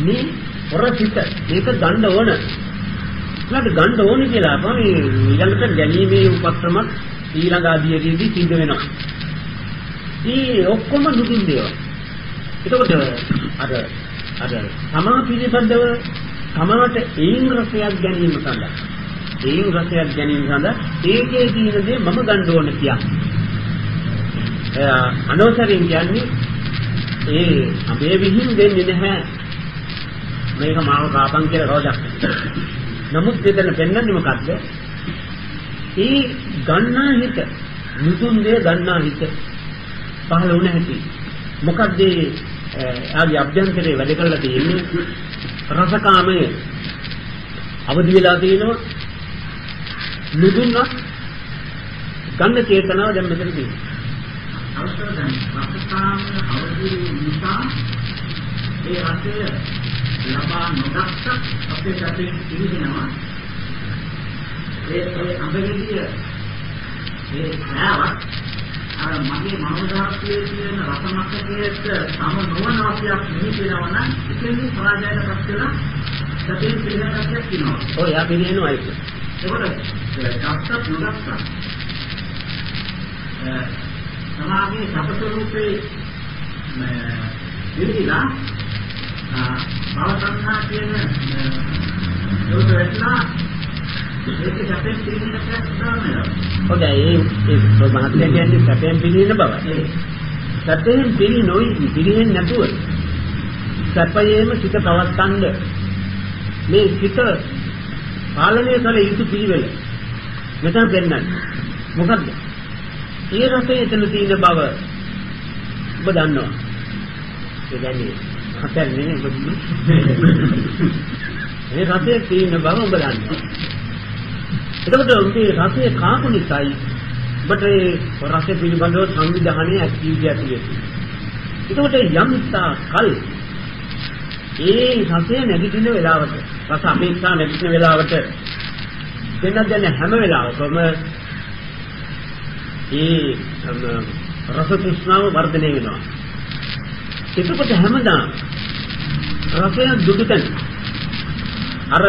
මේ හොරසිත මේක ගන්න ඕන ඊළඟට ගන්න ඕනේ කියලා අපම ඊළඟට ගැනීමේ උපක්‍රමයක් ඊළඟ ආදීයේදී සිද්ධ වෙනවා. මේ ඔක්කොම දුකින් දේවල්. එතකොට අර සමා පිළිබඳව සමාට ඒන් රසයක් ගැනීම සඳහා ඒකේ තියෙන දේ මම ගන්න ඕන කියන්නේ. අනවසරින් කියන්නේ ඒ අපේ විහිං දෙන්නේ නැහැ. මේක මාව කාපන් කියලා රෝදක්. නමුත් දෙතන පෙන්වන්නේ මොකද්ද? ඒ ගන්නා හිත මුතුන් දේ ගන්නා හිත පහළ වුණ හැටි. මොකද්ද ආගේ අභ්‍යන්තරේ වැඩ කරලා තියෙන්නේ? රසකාමයේ අවදි වෙලා තියෙනවා. නුදුන්නා ගන්න චේතනාව දැන් මෙතන තියෙනවා. අවශ්‍ය දැන් රසකාමයේ අවදි නිසා ඒ රසය ලබා නොගත්ත අපේ සැපේ ඉරිදෙනවා. ඒ අඹගෙඩිය ඒ නෑවත් අර මගේ මනෝදාස්යේ තියෙන රසමක්කයට සම නොවන අවශ්‍යයක් නිහිතනවා නම් ඉතින් පරාජයට පත් වෙලා සැපේ පිළිගන්නක් තියෙනවා. ඔය යා පිළිගෙනවා ඒක. ඒකට ගත්තත් නොගත්ත සමාගයේ සපස්වරූපේ ඉරිදා භවසංඛා කියන ඒක වෙట్లా ඒක සැපෙන් පිළිගන්න ප්‍රශ්නයක්. හොඳයි ඒ මහත්ය කියන්නේ සැපෙන් පිළිගන්න බව. සැපෙන් පිළිගන්නේ නැතුව සැපයේම සිත පවත්තන්න මේ සිත පාලනය කළ යුතු පිළිවෙල මෙතන දෙන්නයි. මොකද්ද? ඒ රසයේ එතන තියෙන බව ඔබ දන්නවා. ඒ කියන්නේ හතරනේ ඔබ මේ රසයේ තියෙන බව ඔබ දන්නවා. එතකොට මේ රසයේ කාපු නිසායි ඔබට ඒ රස පිළිබඳව සංවිධානයේ ඇක්ටිවිටි ඇතුලේ. ඒකට යම් කල් ඒ රසය නැගිටින වෙලාවට රස අපේක්ෂා නැගිටින වෙලාවට දැන හැම වෙලාවකම ඒ රස තෘෂ්ණාව වර්ධනය වෙනවා. එතකොට හැමදාම රසය දුකිතන අර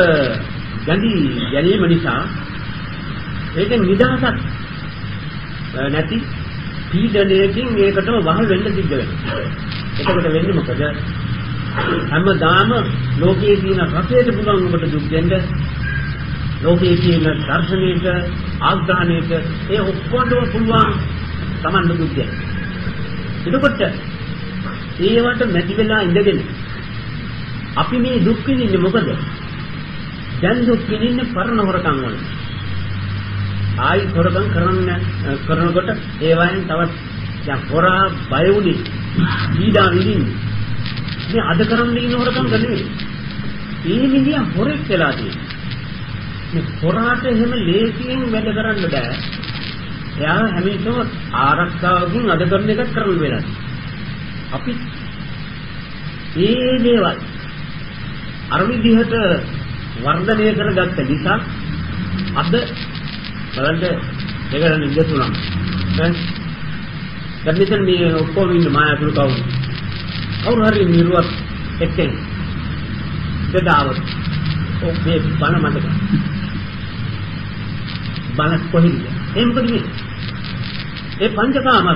ගඳි ගැනීම නිසා ඒක නිදහසක් නැති පීඩනයකින් ඒකටම වහල් වෙන්න සිද්ධ වෙනවා. එතකොට වෙන්නේ මොකද? හැමදාම ලෝකයේ තියෙන රසයට පුළුවන් ඔබට දුක් දෙන්න, ලෝකයේ තියෙන දර්ශනයට, ආග්‍රහණයට ඒ ඔක්කොටම පුළුවන් Taman දුක් දෙන්න. එතකොට ඒවට මැදි වෙලා ඉඳගෙන අපි මේ දුක් විඳින්නේ මොකද? දැන් දුක් විඳින්නේ පරණ හොරකම් වල. ආයි හොරකම් කරනකොට ඒ වයින් තවත් දැන් හොරා බය වුණේ පීඩා විඳින්නේ. මේ අද කරන්නේ ඉන්න හොරකම් කරන්නේ. ඒ විදිය හොරෙක් වෙලා තියෙනවා. මේ හොරාට එහෙම ලේසියෙන් වැඩ කරන්න බෑ. එයා හැමතිස්සම ආරක්ෂාවකින් අද කරන එකක් කරන්න වෙනවා. අපි ඒ දේවල් අර විදිහට වර්ධනය කරගත්ත නිසා අද බලන්න ඒකෙන් ඉඳතුණා. දැන් මෙතන මේ ඔක්කොම ඉන්න මායාතුරු කවුරු හරි නිරුවත් එක්කෙන් දෙදාවත් ඔබේ බණ මතක බණ කොහෙද ඒ මොකද මේ ඒ පංචකාම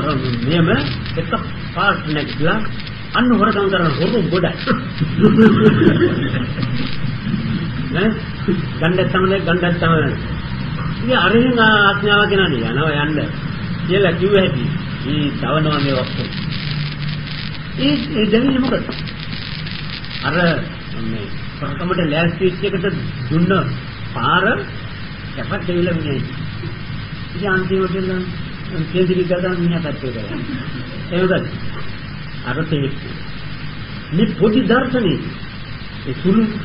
නියම එක පාර්ට් නැගලා අන්න හොරකම් කරන හොරු ගොඩයි නේ ගණ්ඩක් තමයි ඉතින් අරහෙන් ආඥාව කෙනානේ යනවා යන්න කියලා කිව්ව හැටි මේ තවනවා මේ ඔක්කොම ඒ දෙන්නේ මොකද අර මේ ප්‍රකමට ලෑස්ති වෙච්ච එකට දුන්න පාර කැපක් දෙවිලා මිනිහයි ඉතින් අන්තිමට නම් කේන්ද්‍රීය ගාන මිනිහා පැත්තේ කරා ඒකද අර තේ මේ පොඩි දර්ශනේ ඒ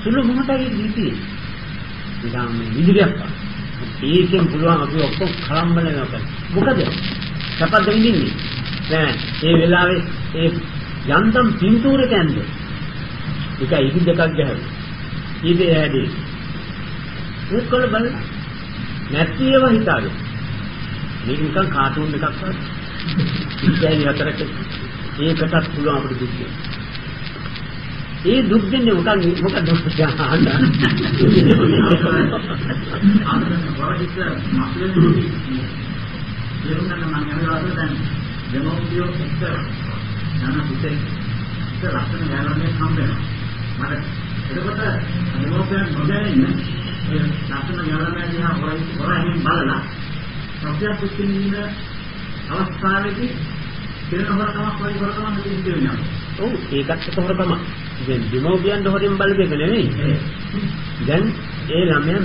සුළු මොහොතයි දීති නිකම් විදිහක් ඒකෙන් පුළුවන් අපි ඔක්කොම කලම්බල වෙනවා මොකද කපද්ද විඳින්නේ නෑ ඒ වෙලාවේ ඒ යන්තම් පින්තූරේ කැන්ද ඒක ඉදි දෙකක් ගහලා ඊදේ ඇදී ඒකවල බල නැති ඒවා හිතාගෙන මේක නිකන් කාටුන් එකක් වගේ ඉතින් හතරක ඒකටත් පුළුවන් අපිට දුක් දෙන්න. ඒ දුක් දෙන්නේ මොකද දුක් ගන්න. අවස්ථාවේදී දෙන හොරකමක් වගේ හොරකමක් නෙවෙයි වෙනවා. ඔව් ඒකත් හොරකම. දැන් දෙමෝපියන් හොරෙන් බලපෙක නෙවෙයි. දැන් ඒ ළමයා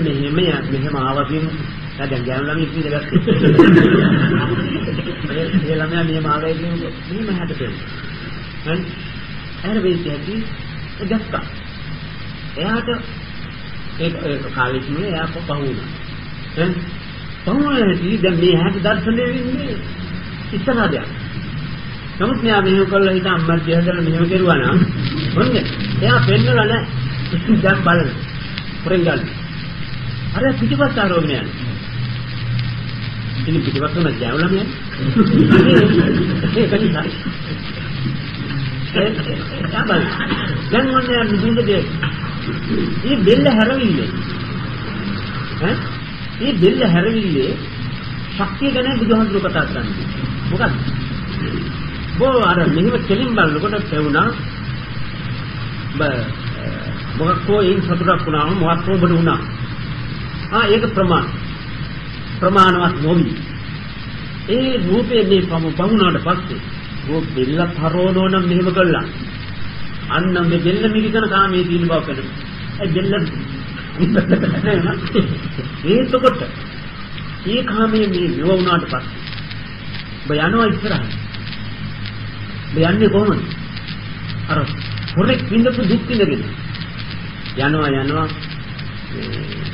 මෙහෙම ආවදින් දැන් ගෑනු ළමයි ඉඳගත්තා. ඒ ළමයා මෙහෙම ආවයි කියන්නේ මෙහෙම හැදෙන්නේ. හරි. අර වෙයිටි දැක්කා. එයාට ඒක කාලේ ඉන්නේ එයා පහුණා. දැන් පහුණාදී දැන් මේ හැට දර්ශනය වෙන්නේ ඉස්සරහට. නමුත් මෙයා මෙහෙම කළා හිත අම්මා දිහාට මෙහෙම කරුවා නම් හොන්නේ. එයා පෙන්නලා නැහැ. දැන් බලන්න. පුරෙන් ගන්න. අර පිටිපස්ස ආරෝගණය. ඉතින් පිටිපස්ස උන ජයවලා මෙයා. ඒක නිසා. දැන් මොන්නේ නිදුන්දේ. මේ බෙල්ල හැරවිල්ලේ. මේ බෙල්ල හැරවිල්ලේ ශක්තිය ගැන බුදුහාමුදුරුවෝ කතා කරන්නේ. මොකක්ද? බෝ අර මෙහෙම කෙලින් බලනකොට පෙවුනා මොකක්කෝ ඒ සතුටක් වුණාම මොකක්කෝ බඩ වුණා. ඒක ප්‍රමාණවත් නොවි. ඒ රූපේ මේ පමුණාට පස්සේ ඕක බෙල්ලත් හරවනෝ නම් මෙහෙම කළා. අන්න මේ බෙල්ල මිරිකන කාමයේ තියෙන බව පෙනෙනවා. ඒ බෙල්ල ඒකකොට ඒ කාමයේ මේ නිව වුණාට පස්සේ ඔබ යනවා ඉස්සරහට. ඔබ යන්නේ කොහොමද? අර හොරෙක් විඳපු දුක් විඳගෙන යනවා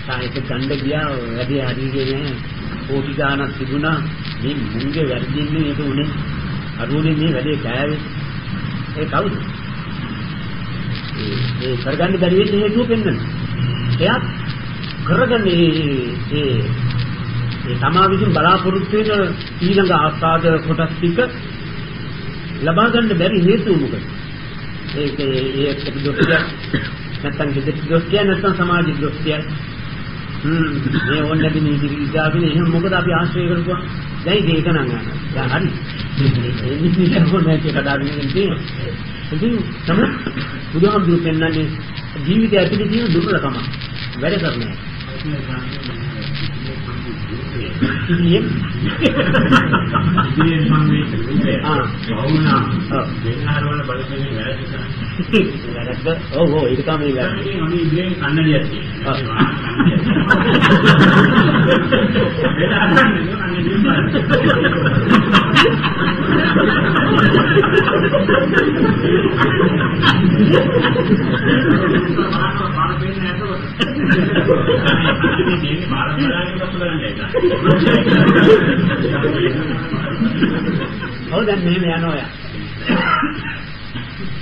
සාහිත්‍ය ගණ්ඩ ගියා වැඩි හරියන්නේ නැහැ. කෝටි ගාණක් තිබුණා මේ මුංගේ වැඩින්නේ ඒක උනේ අරුණේ මේ වැඩේ කෑවේ ඒ කවුද ඒ කරගන්න බැරි වෙච්ච හේතුව පෙන්වන්න එයා කරගන්නේ ඒ තමා විසින් බලාපොරොත්තු වෙන ඊළඟ ආස්වාද කොටස් ටික ලබා ගන්න බැරි හේතුව මොකද ඒ දොස්තිය නැත්තම් දොස්තිය නැත්තම් සමාජ දොස්තිය මේ ඕනේ නීති විද්‍යාවේ එහෙනම් මොකද අපි ආශ්‍රය කරපුවා දැන් ඒක නම් දැන් හරි ඒ නිසි ඕනේ කඩාගෙන තියෙනවා ඉතින් තමයි බුදුහාමුදුරු පෙන්නන්නේ ජීවිතය ඇතුලේ තියෙන දුර්වලකම වැඩ කරන්නේ ඉතින් ඉතින් සම්මේ වුණා වෙනාරවල බලපෑමේ වැරද්ද කරන්නේ වැරද්ද ඔව් ඒක තමයි වැරද්ද අපි ඉතින් කන්නඩියක් ඔව් දැන් මෙහෙම යනවා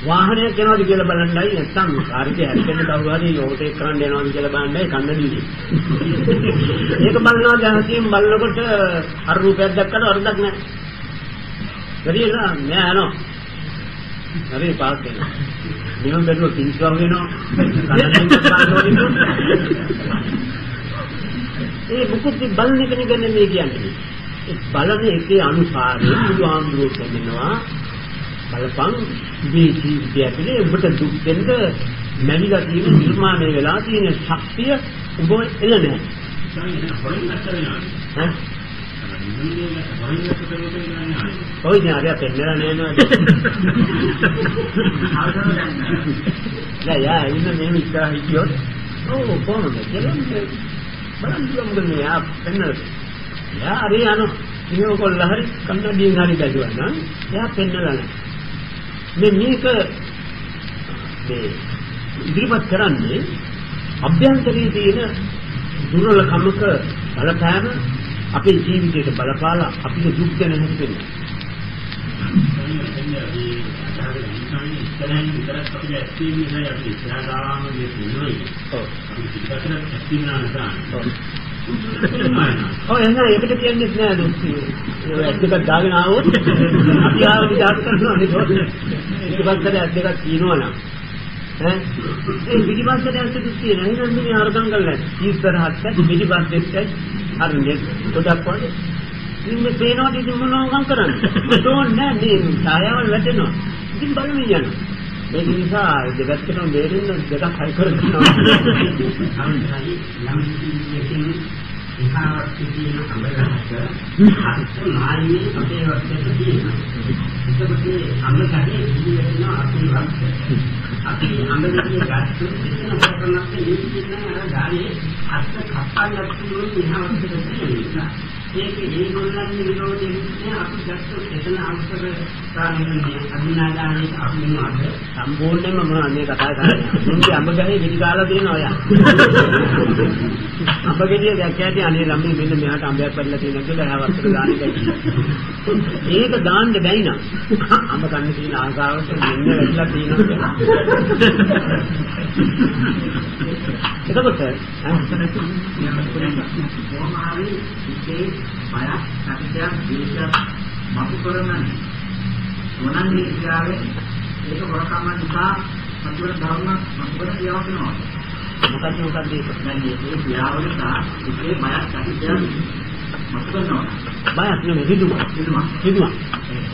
වාහනයක් යනවාද කියලා බලන්නයි නැත්නම් කාර්යයේ හැදෙන්න කවුරු හරි ඕටේක් කරන්න යනවාද කියලා බලන්නයි කන්නඩියේ. ඒක බලනවා දැනසියෙන් බලනකොට අර රූපයක් දැක්කට වරදක් නැහැ. හරියලා නෑ යනවා. හරි පාස් වෙනවා. නියම බැලුවා පින්ස්වම් වෙනවා. ඒ මුකුත් බලන එක නෙගන්නේ මේ කියන්නේ. ඒ බලන එකේ අනුසාරයෙන් බුදුහාමුදුරුවෝ කියනවා බලපං මේ ජීවිතය ඇතුලේ ඔබට දුක් දෙන්න මැනිලා තියෙන නිර්මාණය වෙලා තියෙන ශක්තිය ඔබ එළ නැහැ. ඔය ඥානය පෙන්නලා නේද? යා ඉන්න මේ ඉස්සරහ හිටියොත් ඔව් කොහොමද කියලා බලන්න මොකද යා පෙන්නලා. යා හරි යනවා. ඉතින් කොල්ල හරි කන්නඩියෙන් හරි දැදුවා නම් යා පෙන්නලා නැහැ. මේක මේ ඉදිරිපත් කරන්නේ අභ්‍යන්තරයේ තියෙන දුර්වලකමක බලපෑම අපේ ජීවිතයට බලපාලා අපිට දුක් දැන හැටි වෙනවා. ඔව් එහෙනම් ඒකට කියන්නේ නෑ දුක්. ඒක දෙකක් දාගෙන ආවොත් අපි ආව විදාත් කරනවා නේද? පිටිපස්සට ඇස් දෙකක් තියෙනවා නම් ඈ ඒ පිටිපස්සට ඇස් දෙකක් තියෙනවා. එහෙනම් මේ අරගම් කරලා ඉස්සරහට පිටිපස්සට හරිනේ ගොඩක් වගේ ඉන්නේ පේනවාද ඉතින් මොනවම් කරන්නේ තෝන්නේ නෑ මේ ඡායාවල් වැටෙනවා ඉතින් බලමින් යනවා ඒක නිසා දෙගත්තටම බේරෙන්න දෙකක් හයි කරගන්නවා අනිත් නම් ඉතින් ඉහාවත් කියන අඹලහක අත් නායියේ අපේ වත්තේ තියෙනවා ඒකත් අඹලකේ ඉන්නේ අපේ වත්තේ අපි අඹලකේ ගත්තු ඉතින් අපරණත් ඉන්නේ අර ගානේ අත් කප්පන්නත් පුළුවන් ඉහාවත් තියෙනවා ඒක ඒගොල්ලන්ගේ විරෝධයෙන් අපි දැක්ක එතන අවසර ප්‍රාණිකන්නේ අභිනාදානයේ අපි මොනවද සම්පූර්ණයෙන්ම මොනවද මේ කතා කරන්නේ මුන්ගේ අඹ ගහේ වෙඩි කාලා දෙනවා ඔයා අඹ ගෙඩිය දැක්කදී අනේ ළමයි මෙන්න මෙයාට අඹයක් පැටලලා තියෙනවා කියලා එහා වත්තර දාන එකයි ඒක දාන්න බැයි නම් අඹ කන්න තියෙන ආසාවට මෙන්න වැටලා තියෙනවා කියලා එතකොට Banyak sakitnya bisa mampu korongan. Kemudian di Israel itu rekaman kita masuk dalam masuk dia apa? Bukan di dan di Israel itu banyak sakitnya masuk dalam. Banyak nih hidup.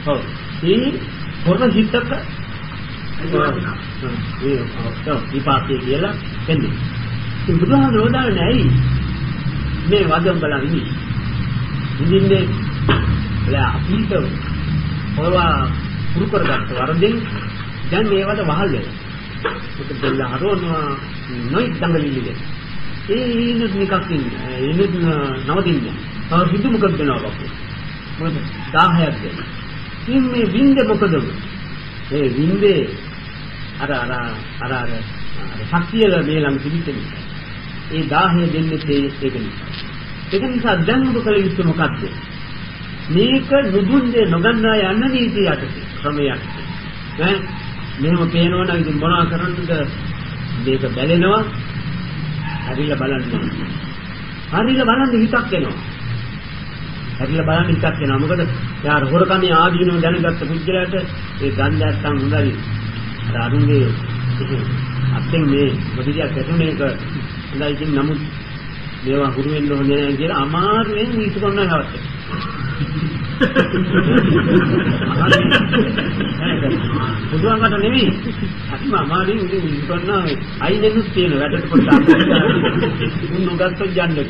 Oh, ini korban hidup kan? Dipakai dia lah, kan? Kebetulan roda naik. මේ වදම් බලන් ඉන්නේ අපිට ඔයවා පුරු කරගත්ත වරදින් දැන් මේවට වහල් වෙනවා ඒක දෙල්ල හරවනවා නොයි දඟලිලිද ඒ ඉන්නත් නිකක් ඉන්නේ ඉන්නත් නවතින්නේ තව හිතු මොකද වෙනවා බක්කෝ මොකද 10ක් දෙන්න ඉතින් මේ වින්දේ මොකද මේ වින්දේ අර ශක්තිය මේ ළඟ තිබෙන්නේ ඒ 10 දෙන්නේ ඒක නිසා ඒක නිසා දැන් ඔබ කල යුත්තේ මොකක්ද? මේක නුදුන්නේ නොගන්නා යන්න නීතිය යටතේ ක්‍රමයක්. ඈ මෙහෙම පේනවනම් ඉතින් මොනවා කරන්නද? මේක බැලෙනවා. හරිලා බලන්න. හරිලා බලන්න හිතක් එනවා. හරිලා බලන්න හිතක් එනවා. මොකද යාර හොරකමේ ආදීනව දැනගත්ත පුද්ගලයාට ඒ ගන්න නැත්තම් හොඳයි. අර අරුන්ගේ අත්ෙන් මේ මොදිරියක් ඇතුනේ එක හොඳයි ඉතින් නමුත් මේවා හුරු වෙන්න හොඳ නැහැ කියලා අමාරුවෙන් ඊට කොන්න හවත්. බුදුන්කට නෙමෙයි. අතිම අමාරුවෙන් ඉතින් ඊට කොන්න අයිනෙනුත් තියෙන වැඩට පොඩ්ඩක් උන්නගත්ත යන්නේ.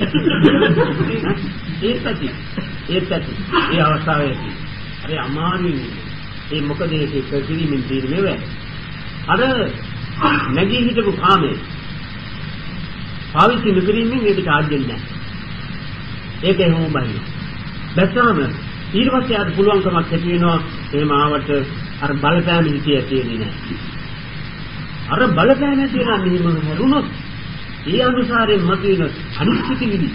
ඒත් ඒ අවස්ථාවේදී අර අමාරුයි. ඒ මොකද ඒක කිරීමෙන් තියෙන මේවා. අර නැගී හිටපු කාමේ පාවිච්චි නොකිරීමෙන් ඒක සාධ්‍ය නැහැ. ඒක එහෙම බයි. දැස්සම ඊට පස්සේ ආට පුළුවන්කමක් ඇති වෙනවා එහෙම ආවට අර බලපෑම හිතේ තියෙන්නේ නැහැ. අර බලපෑම තියෙනවා මෙහෙම හරුණොත් ඒ අනුසාරයෙන් මතුවෙන අනිත්‍යති විදි.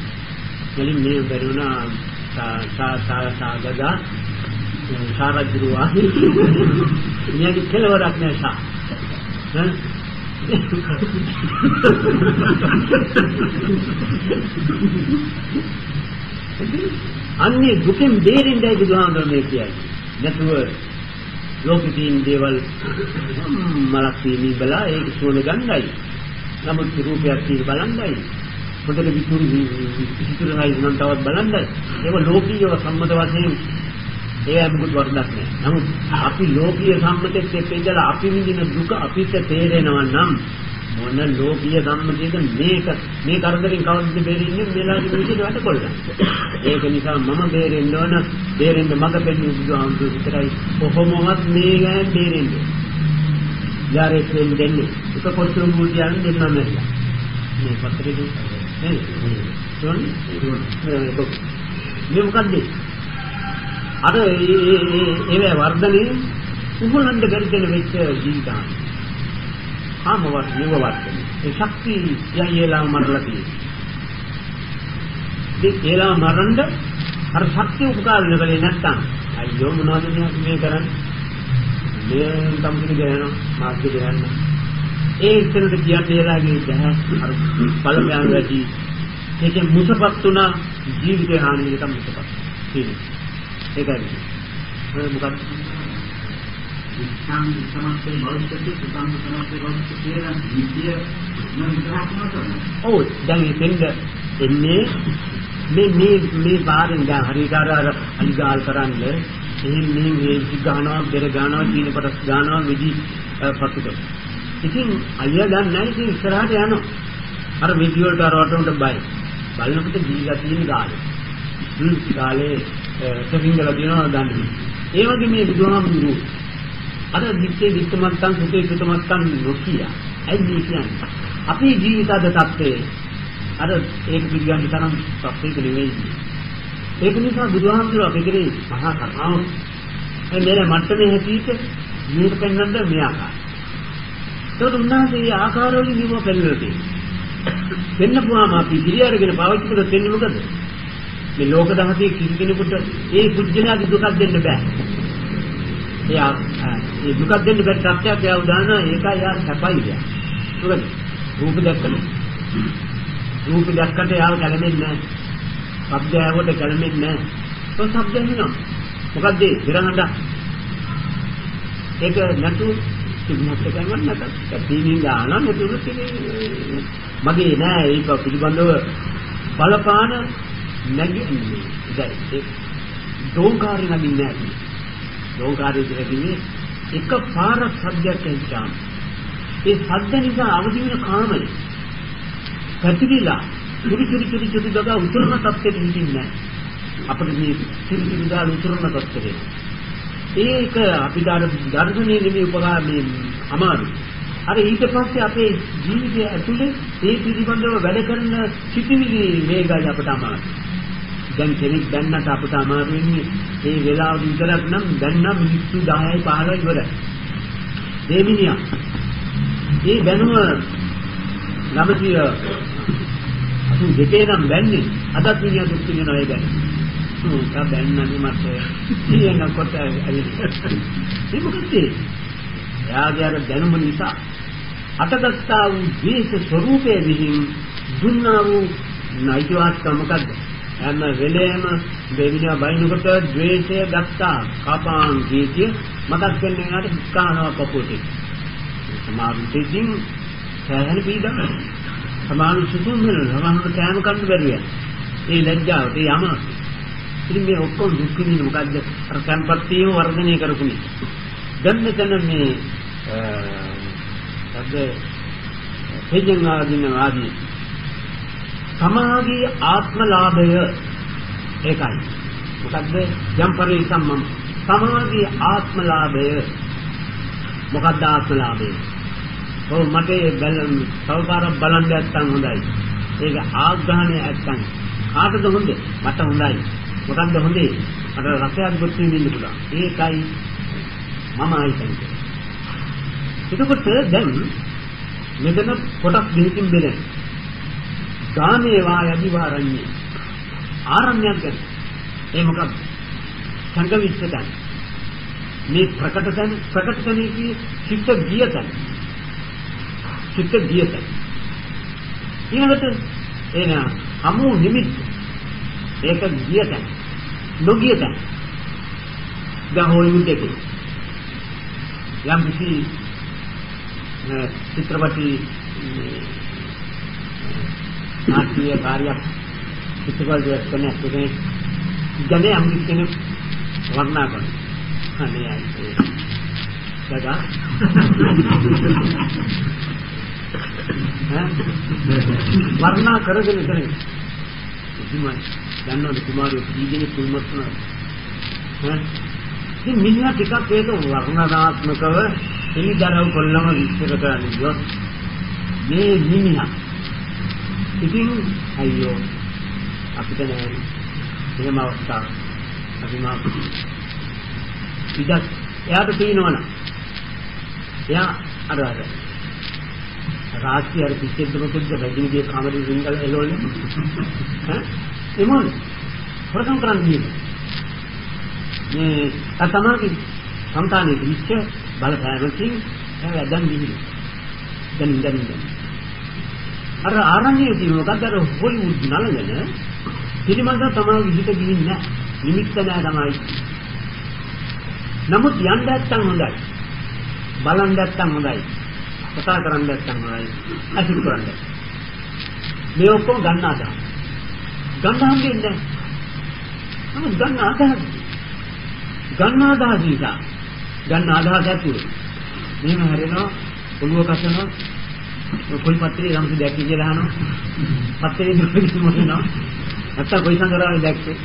වලින් මේ බැරුණා සාගදා සාරජ්ජුවා නියගි කෙලවරක් නැහැ. අන්නේ දුකෙන් බේරෙන්නයි බුදුහාමුදුරුවෝ මේ කියන්නේ. නැතුව ලෝකේ තියෙන දේවල් මලක් තීමි බලා ඒක සෝන ගන්නයි. නමුත් රූපයක් තීමි බලන්නයි. මොකද විතුරුයි නම් තවත් බලන්නයි. ඒක ලෝකීයව සම්මත වශයෙන් ඒ මොකද වරදක් නැහැ. නමුත් අපි ලෝකීය සම්මතෙත් එක්ක ඉඳලා අපි විඳින දුක අපිට තේරෙනවා නම් මොන ලෝකීය සම්මතයක මේ කරදරෙන් කවද්ද බේරෙන්නේ මේලාගේ විදිහට වැඩකොල්ල. ඒක නිසා මම බේරෙන්න ඕන බේරෙන්න මඟ පෙන්වන්නේ බුදුහාමුදුරුවෝ විතරයි. කොහොමවත් මේ ගෑන් බේරෙන්නේ. යාරේ දෙන්නේ. ඒක කොච්චර මුලියන් දෙන්නම නැහැ. මේ පත්‍රේ නේද? මේ මොකද්ද? අර ඒ වර්ධනේ උගලන්ට බැරිදෙන වෙච්ච ජීවිතය. ආමවත් නිවවත්. ඒ ශක්තිය යයලා මරලා තියෙනවා. ඒ ඒලා මරන්න අර ශක්තිය උපකාර වෙන්නේ නැත්තම් අයියෝ මොනවද මේ කරන්නේ? මේ කම්පිටි ගෑනවා මාර්ගය ගන්න. ඒ ඉස්සරට කියන්නේ ඒලාගේ දැහ අර බලපෑම් වැඩි. ඒකෙන් මුසපත් තුනා ජීවිතේ හානියට මුසපත්. ඒකයි. මොකක්ද? ඉස්සන් සමාජයේ භෞතික සුසම් සමාජයේ භෞතික කියලා විද්‍ය ඔව් දැන් එන්නේ මේ බාහිරින් දැන් හරිකාර අලිගාල් කරන්නේ එහෙන් මේ ගානවා බෙර ගානවා කියන කොටස් ගානවා විදි පතුක. ඉතින් අයියා දැන් නැහැ ඉතින් ඉස්සරහට යනවා. අර වීඩියෝ වලට අර වටුන්ට බයි. බලනකොට දීලා තියෙන ගාලේ. ගාලේ සෙවින්ගල දිනවා දන්නේ. ඒ වගේ මේ බුදුහාමුදුරුවෝ අර විත්තමත්තන් සුතේ සුතමත්තන් නොකිය. ඇයි කියන්නේ? අපේ ජීවිත අද තත්ත්වයේ අර ඒක පිළිගන්න තරම් තත්ත්වයක නෙවෙයි. ඒක නිසා බුදුහාමුදුරුවෝ අපේ කෙරේ මහා කරුණාව එන්නේ මට්ටමේ හැටියට මේක පෙන්වන්න මේ ආකාරය. ඒක උන්වහන්සේ මේ ආකාරවලින් නිව පෙන්වලා තියෙනවා. පෙන්නපුවාම අපි පිළිඅරගෙන පාවිච්චි කරලා දෙන්නේ මොකද? මේ ලෝක දහසේ කිසි කෙනෙකුට ඒ පුජ්‍යනාගේ දුකක් දෙන්න බෑ. ඒ දුකක් දෙන්න බැරි සත්‍යයක් යා උදාන ඒකයි යා සපයි යා. මොකද? රූප දැක්කට යාව කැළඹෙන්නේ නැහැ. ශබ්දය ඇහුවට කැළඹෙන්නේ නැහැ. તો ශබ්ද එනවා. මොකද්ද? විරහඬ. ඒක නැතු තිබුණත් ගමන් නැත. තීනින් ගාන නැතුළු මගේ නෑ ඒක පිළිබඳව බලපාන නැගින්නේ. ඒ දෝංකාරය නැගින්නේ නැහැ. දෝංකාරය කියන්නේ එක පාරක් සද්දයක් ඇහිච්චාම ඒ සද්ද නිසා අවදි වෙන කාමය පැතිරිලා චුරි දගා උතුරන තත්ත්වෙට හිටින්නේ නැහැ. අපිට මේ චුරි දගා උතුරන තත්ත්වෙට ඒක අපිට අර දර්ශනීය නෙමෙයි උපකාර මේ අමාරු. අර ඊට පස්සේ අපේ ජීවිතය ඇතුලේ ඒ පිළිබඳව වැඩ කරන සිතිවිලි මේකයි අපට අමාරු. දැන් කෙනෙක් දැන්නට අපට අමාරු වෙන්නේ ඒ වෙලාව විතරක් නම් දැන් නම් මිනිස්සු 10යි 15යි ඉවරයි. දෙමිනියා ඒ දැනුම ළමතිය 82 නම් බැන්නේ අදත් මිනිහා දුක් විඳිනවා ඒ ගැන. තා බැන්නනේ මට කියනකොට ඒ මොකද එයාගේ අර දැනුම නිසා අටගත්තා වූ ද්වේෂ ස්වરૂපයේ විහිං දුන්නා වූ නයිජවාත්කම මොකද්ද? හැම වෙලේම දෙවියන් බයිනකොට ද්වේෂය ගත්තා කපාන් කීතිය මතක් වෙන්නේ නාට ස්ථානව කපුටි. සමාධියෙන් සෑහෙන පීඩන සමාන සුදුම් වෙනවා සමාන කෑම කන්න බැරි වෙනවා. ඒ ලැජ්ජාව ඒ යම ඉතින් මේ ඔක්කොම දුක් විඳින මොකද්ද? අර සම්පත්තියම වර්ධනය කරපුනේ. දැන් මෙතන මේ අද තේජංගාදීන ආදී සමාගයේ ආත්මලාභය ඒකයි. මොකද්ද? යම් පරිසම්මම් සමාගයේ ආත්මලාභය මොකද්ද ආත්මලාභය? ඔව් මට බලන්න සවකාරක් බලන්න නැත්තම් හොඳයි. ඒක ආග්‍රහණය නැත්තම් කාටද හොඳ? මට හොඳයි. මොකක්ද හොඳේ? අර රසයක් ගොත් වෙන්න පුළුවන්. ඒකයි මම ආයිතන්නේ. එතකොට දැන් මෙතන කොටස් දෙකකින් බෙදෙන. ගාමේ වායදි වාරණ්‍ය. ආරණ්‍යයක් ගැන. ඒ මොකක්ද? සංකවිච්ඡතන. මේ ප්‍රකටතනේ කී චිත්ත ගියතන. චිත්ත ගියතන. ඊළඟට එන අමු නිමිත්ත. ඒක ගියතන. නොගියතන. දැන් හොලිවුඩ් එකේ යම් කිසි චිත්‍රපටි නාට්‍ය කාර්යයක් චිත්‍රපටයක් කරන එකේ ජනේ යම් කිසි කෙනෙක් වර්ණනා කරනවා. අනේ අයියේ දඩා වර්ණනා කරගෙන ඉතින් දන්නවද කුමාරයෝ කීදෙනෙක් කුල්මත් කරනවා. ඉතින් මිනිහා ටිකක් ඒක වර්ණනාත්මකව එළිදරව් කොල්ලම විස්තර කරන්න ගියොත් මේ මිනිහා ඉතින් අයියෝ අපිට නෑ එහෙම අවස්ථාවක් අපි මාපු ඉතින් එයාට තේිනවනේ එයා අර රාජ්‍ය අර පිටිද්දමකුත් රජිනගේ කාමරේ රින්ගල් එළවලු එමොන ප්‍රථම කරන්නේ මේ අතමාගේ සම්තානයේ විච්ච බලපෑමකින් දැන් විහිළු දැන් අර ආරණ්‍යයේදී මොකද අර හොලිවුඩ් නලගෙන පිළිමද තමයි විහිට ගිහින් නැහැ නිමිත්ත නැහැ තමයි. නමුත් යන්න නැත්තම් හොඳයි බලන්න නැත්තම් හොඳයි කතා කරන්න නැත්තම් හොඳයි අසිර කරන්න මේ ඔක්කොම ගන්න අදහස් ගන්න හම්බෙන්නේ නැහැ. නමුත් ගන්න අදහස් නිසා ගන්න අදහස් ඇතුළේ මෙහෙම හැරෙනවා ඔළුව කසනවා කොයි පත්‍රේ යම්සි දැක්කේ කියලා අහනවා පත්‍රේ දුක මොනවා නැත්තම් කොයි සංගරාවේ දැක්කේ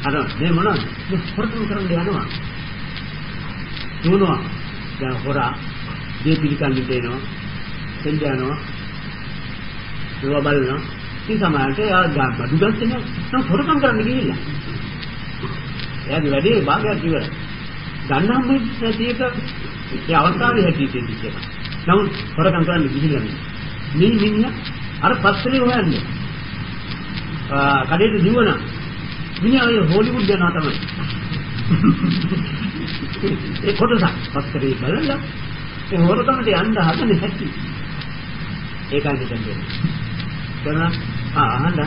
අර මේ මොනවද මේ හොරකම් කරන්න යනවා දුවනවා දැන් හොරා මේ පිළිකන්නේ තේනවා දෙන්න යනවා ඒවා බලනවා ඉතින් සමහරට යා බඩු ගන්න නම් හොරකම් කරන්න ගිහිල්ලා එයාගේ වැඩේ භාගයක් ඉවරයි. ගන්නම් නැති එක ඒ අවස්ථාවේ හැටියට ඉතින්. නමුත් හොරකම් කරන්න ගිහිල්ලා මේ මිනිහා අර පස්තරේ හොයන්නේ. කඩේට දිවුණා. මිනිහා ඔය හොලිවුඩ් යනවා තමයි. ඒ කොටස පස්තරේ බලලා ඒ හොරකමට යන්න හදන්නේ නැති. ඒකයි දෙන්නේ. කරන අහන්න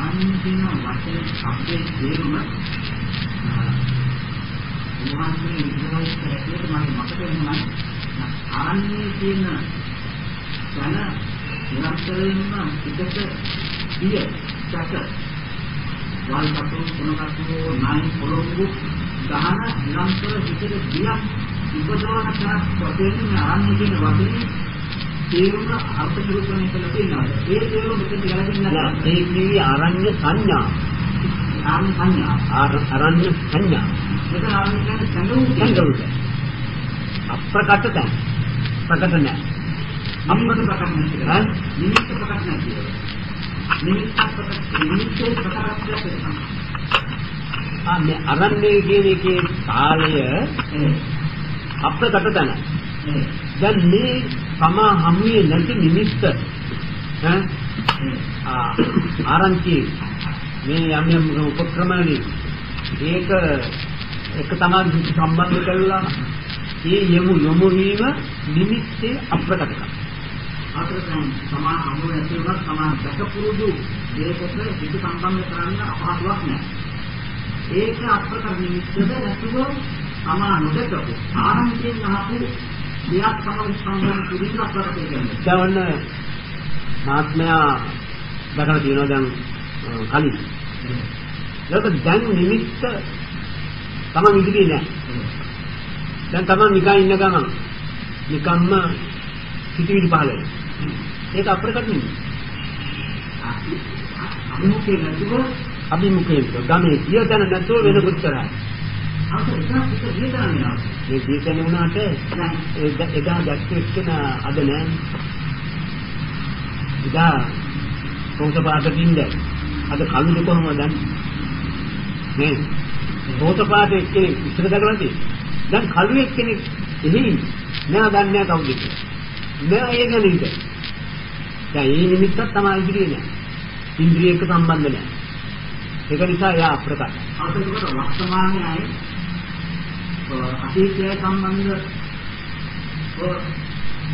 ආනිදින වචන අපේ තේරුම උන්වහන්සේ ඉස්සරහින් පැහැදිලිව මම මතක වෙනවා ආන්නේ කියන යන නිරන්තරයෙන්ම පිටට දිය සැක වල්පතු මොනකටෝ නයි පොළොංගු ගහන නිරන්තර පිටට දියක් උපදවන කරක් වශයෙන් ආන්නේ කියන වචනේ තේරුම අර්ථ නිරූපණය කළ තියෙනවා. ඒ තේරුම මෙතන ගැලපෙන්නේ නැහැ. ඒ කියන්නේ ආරණ්‍ය සංඥා. ආරණ්‍ය සංඥා. මෙතන ආරණ්‍ය කියන්නේ සංගුණ. අප්‍රකට දැන්. ප්‍රකට නැහැ. අප්‍රකට ප්‍රකට නැහැ. නිමිත්ත ප්‍රකට නැහැ. නිමිත්ත ප්‍රකට මේ ආරණ්‍ය කියන එකේ කාලය අප්‍රකට දැන. දැන් මේ සමා හමුවේ නැති නිමිත්ත ආරංචි මේ යම් උපක්‍රමවලින් ඒක එක තමයි සම්බන්ධ කරලා ඒ යොමු වීම නිමිත්තේ අප්‍රකටකම. ආතරෙන් සමාන අමුව ඇතුළත් සමාන දකපුරුදු දෙයකට හිත සම්බන්ධ කරන්න අපහසුයක් නැහැ. ඒක අප්‍රකට නිමිත්තද නැතුව සමාන නොදකපු ආරම්භයෙන් අහපු දෙයක් තමයි සම්බන්ධ කිරීම අප්‍රකට කියන්නේ. දැන් මාත්මයා දැකලා තියෙනවා දැන් කලින්. ඒක දැන් නිමිත්ත තමන් ඉදිරියේ නැහැ. දැන් තමන් නිකන් ඉන්න ගමන් නිකම්ම සිටිවිලි පහළ වෙනවා. ඒක අප්‍රකට නෙමෙයි. අමුකේ නැතුව අභිමුඛයෙන් ගමේ කියතන නැතුව වෙන කොච්චරයි. මේ ජීවිතේ වුණාට එදා දැක්කෙන අද නෑ. එදා පොතපාත දින්ද අද කලුද කොහොමද දන්නේ? පොතපාත එක්කෙනෙක් ඉස්සර දකලා තියෙන්නේ. දැන් කලු එක්කෙනෙක් එහෙයි නෑ දන්නේ කවුද කියලා. නෑ ඒ ගැන ඉතින්. දැන් මේ නිමිත්තක් තමයි ඉදිරියේ නෑ. ඉන්ද්‍රියයක සම්බන්ධ නෑ. ඒක නිසා එයා අප්‍රකට. අපිට වර්තමානයේ අතීතය සම්බන්ධ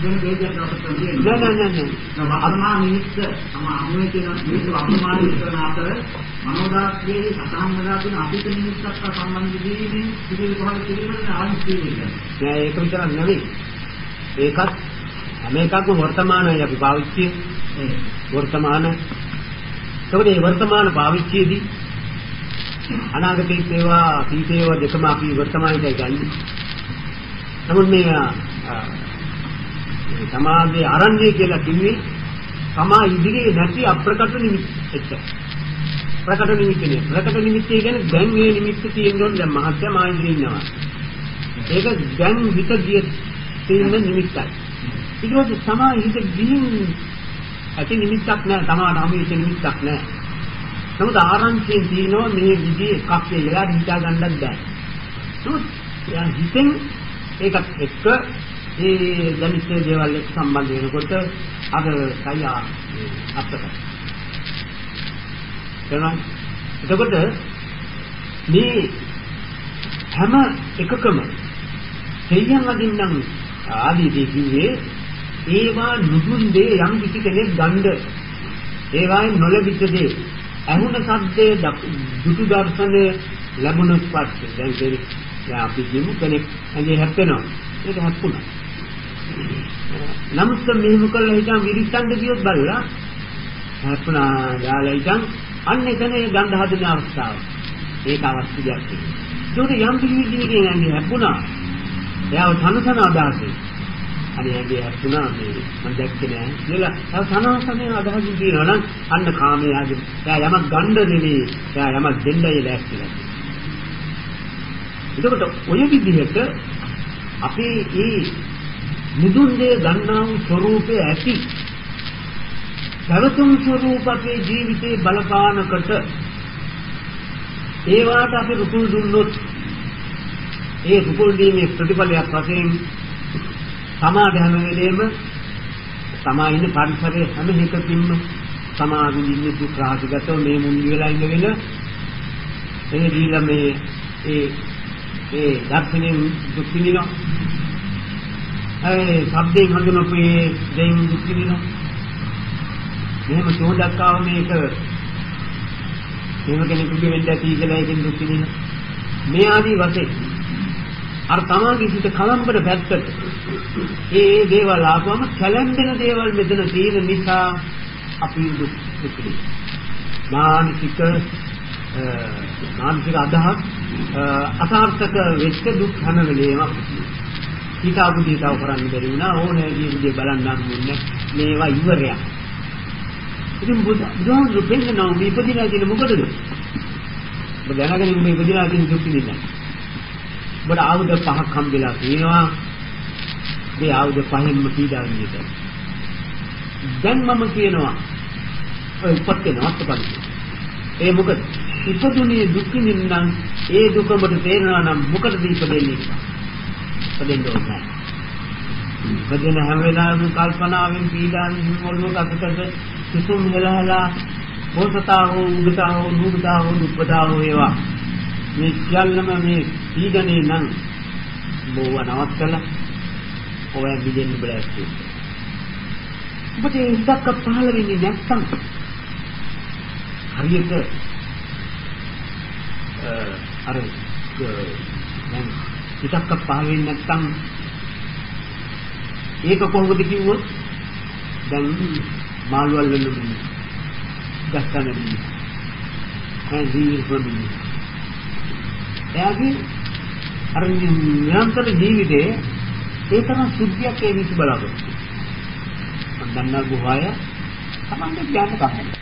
දෙන දෙයක් අපිට තියෙනවා. නෑ. වර්තමාන නිමිත්ත අමුවේ තියෙන නිමිත්ත වර්තමාන නිමිත්තන අතර මනෝදාස්යේ සතහන් වෙලා තියෙන අතීත නිමිත්තත් සම්බන්ධ දෙන්නේ පිළිවෙල කොහොමද කියන්නේ ආන්ති කියන්නේ. නෑ ඒක විතරක් නෙවෙයි. ඒකත් හැම එකක්ම වර්තමානයි අපි පාවිච්චි වර්තමාන. ඒකෝද මේ වර්තමාන පාවිච්චියේදී අනාගතයේ සේවා අතීතයේ දෙකම අපි වර්තමානයේ ගන්නේ. නමුත් මේ සමාධි ආරණ්‍ය කියලා කිව්වේ තමා ඉදිරියේ නැති අප්‍රකට නිමිත්ත එච්ච. ප්‍රකට නිමිත්ත නේ. ප්‍රකට නිමිත්ත කියන්නේ දැන් මේ නිමිත්ත තියෙනොත් දැන් මහත්ය මා ඉදිරියේ ඉන්නවා. ඒක දැන් හිත ගිය තියෙන නිමිත්තයි. ඊට පස්සේ තමා හිත ගිහින් ඇති නිමිත්තක් නෑ. තමාට අමීෂ නිමිත්තක් නෑ. නමුත් ආරංචියෙන් තියෙනවා මේ විදිහේ එකක් කියලා හිතා ගන්නත් බෑ. නමුත් හිතෙන් ඒකත් එක්ක ඒ දැනිච්ච දේවල් එක්ක සම්බන්ධ වෙනකොට අර කය අප්‍රකට. එතකොට මේ හැම එකකම දෙයයන් අදින්නම් ආදී දෙකියේ ඒවා නුදුන් දේ යම් කිසි කෙනෙක් ගන්න ඒවායින් නොලැබිච්ච දේ ඇහුණ සද්දේ දුටු දර්ශනය ලැබුණොත් පස්සේ දැන් කෙනෙක් අපි කියමු කෙනෙක් ඇඟේ හැප්පෙනවා ඒක හැප්පුණා නමුත් මෙහෙම කළා හිතන් විරිස්සන්න ගියොත් බලලා හැප්පුණා යාලා හිතන් අන්න එතන ඒ ගඳ හදන අවස්ථාව ඒක අවශ්‍ය දෙයක් ඒක යම් පිළිවිදිනකින් ඇඟේ හැප්පුණා එයාව තනසන අදහසේ අනේ ඇඟේ හැප්පුණා මේ මම දැක්කේ නෑ කියලා තනසනේ අදහසින් කියනවා නම් අන්න කාමයේ ආදී එයා යමක් ගන්න නෙවෙයි එයා යමක් දෙන්නයි ලෑස්තිලා එතකොට ඔය විදිහට අපේ මේ මුදුන් දේ ගන්නා වූ ස්වરૂපයේ ඇති සවතුම් ස්වરૂප අපේ ජීවිතේ බලපානකට ඒවාට අපි රුකුල් දුන්නොත් ඒ රුකුල් දීමේ ප්‍රතිඵලයක් වශයෙන් සමාධි හැම වෙලේම තමා ඉන්න පරිසරයේ හැම එකකින්ම සමාධි ඉන්නේ දුක් රාජගතව මේ මුන්දි වෙලා ඉන්න වෙන එනේ දීලා මේ ඒ දර්ශනෙන් දුක් විඳිනවා ඒ ශබ්දයෙන් හඳුනපේ දෙයින් දුක් විඳිනවා මෙහෙම චෝදක්කාව මේක එහෙම කෙනෙකුගේ වෙන්න ඇති කියලා එකෙන් දුක් විඳිනවා මේ ආදී වශයෙන් අර තමාගේ සිත කලම්බර පැත්තට ඒ දේවල් ආවම කැලෙන්දෙන දේවල් මෙතන තියෙන නිසා අපි දුක් විඳිනවා මානසික අදහස් අසාර්ථක වෙච්ච දුක් හැම වෙලේම හිතාපු දේතාව කරන්න බැරි වුණා ඕනේ විදිහේ බලන්න හම්බුනේ මේවා ඉවරයක් ඉතින් බුදුහාමුදුරු පෙන්නනවා මේ ඉපදිනා කියන මොකටද ඔබ දැනගෙන මේ ඉපදිනා කියන දුක් විඳින්න ඔබට ආයුධ පහක් හම්බෙලා තියෙනවා මේ ආයුධ පහෙන්ම පීඩා විඳින්න දැන් මම කියනවා ඔය උපත්තේ නවත්තපන් ඒ මොකද ඉපදුනේ දුක් විඳින්නම් ඒ දුක ඔබට තේරෙනවා නම් මොකටද ඉපදෙන්නේ ඉපදෙන්න ඕනේ බදෙන හැම වෙලාවෙම කල්පනාවෙන් පීඩාවෙන් මොළොක අපිට සිසුම් හෙලහලා පොසතා හෝ උගතා හෝ නුගතා හෝ දුප්පතා හෝ ඒවා මේ සියල්ලම මේ පීඩනේ නම් බෝව නවත්තලා ඔය බිදෙන්න බලස්තු. ඔබට ඒ ඉස්සක්ක පහළ වෙන්නේ නැත්නම් හරියට අර දැන් ඉස්සක්ක පහළ වෙන්නේ නැත්නම් ඒක කොහොමද කිව්වොත් දැන් මාළුවල් වෙනුනේ දැක්කනේ ඒ ජීවිතෙන්නේ එයාගේ අර නිරන්තර ජීවිතේ ඒ තරම් සුද්ධියක් ඒ විශ්ව බලාපොරොත්තු මම දන්නා ගුහාය තමයි ඥාන කහයි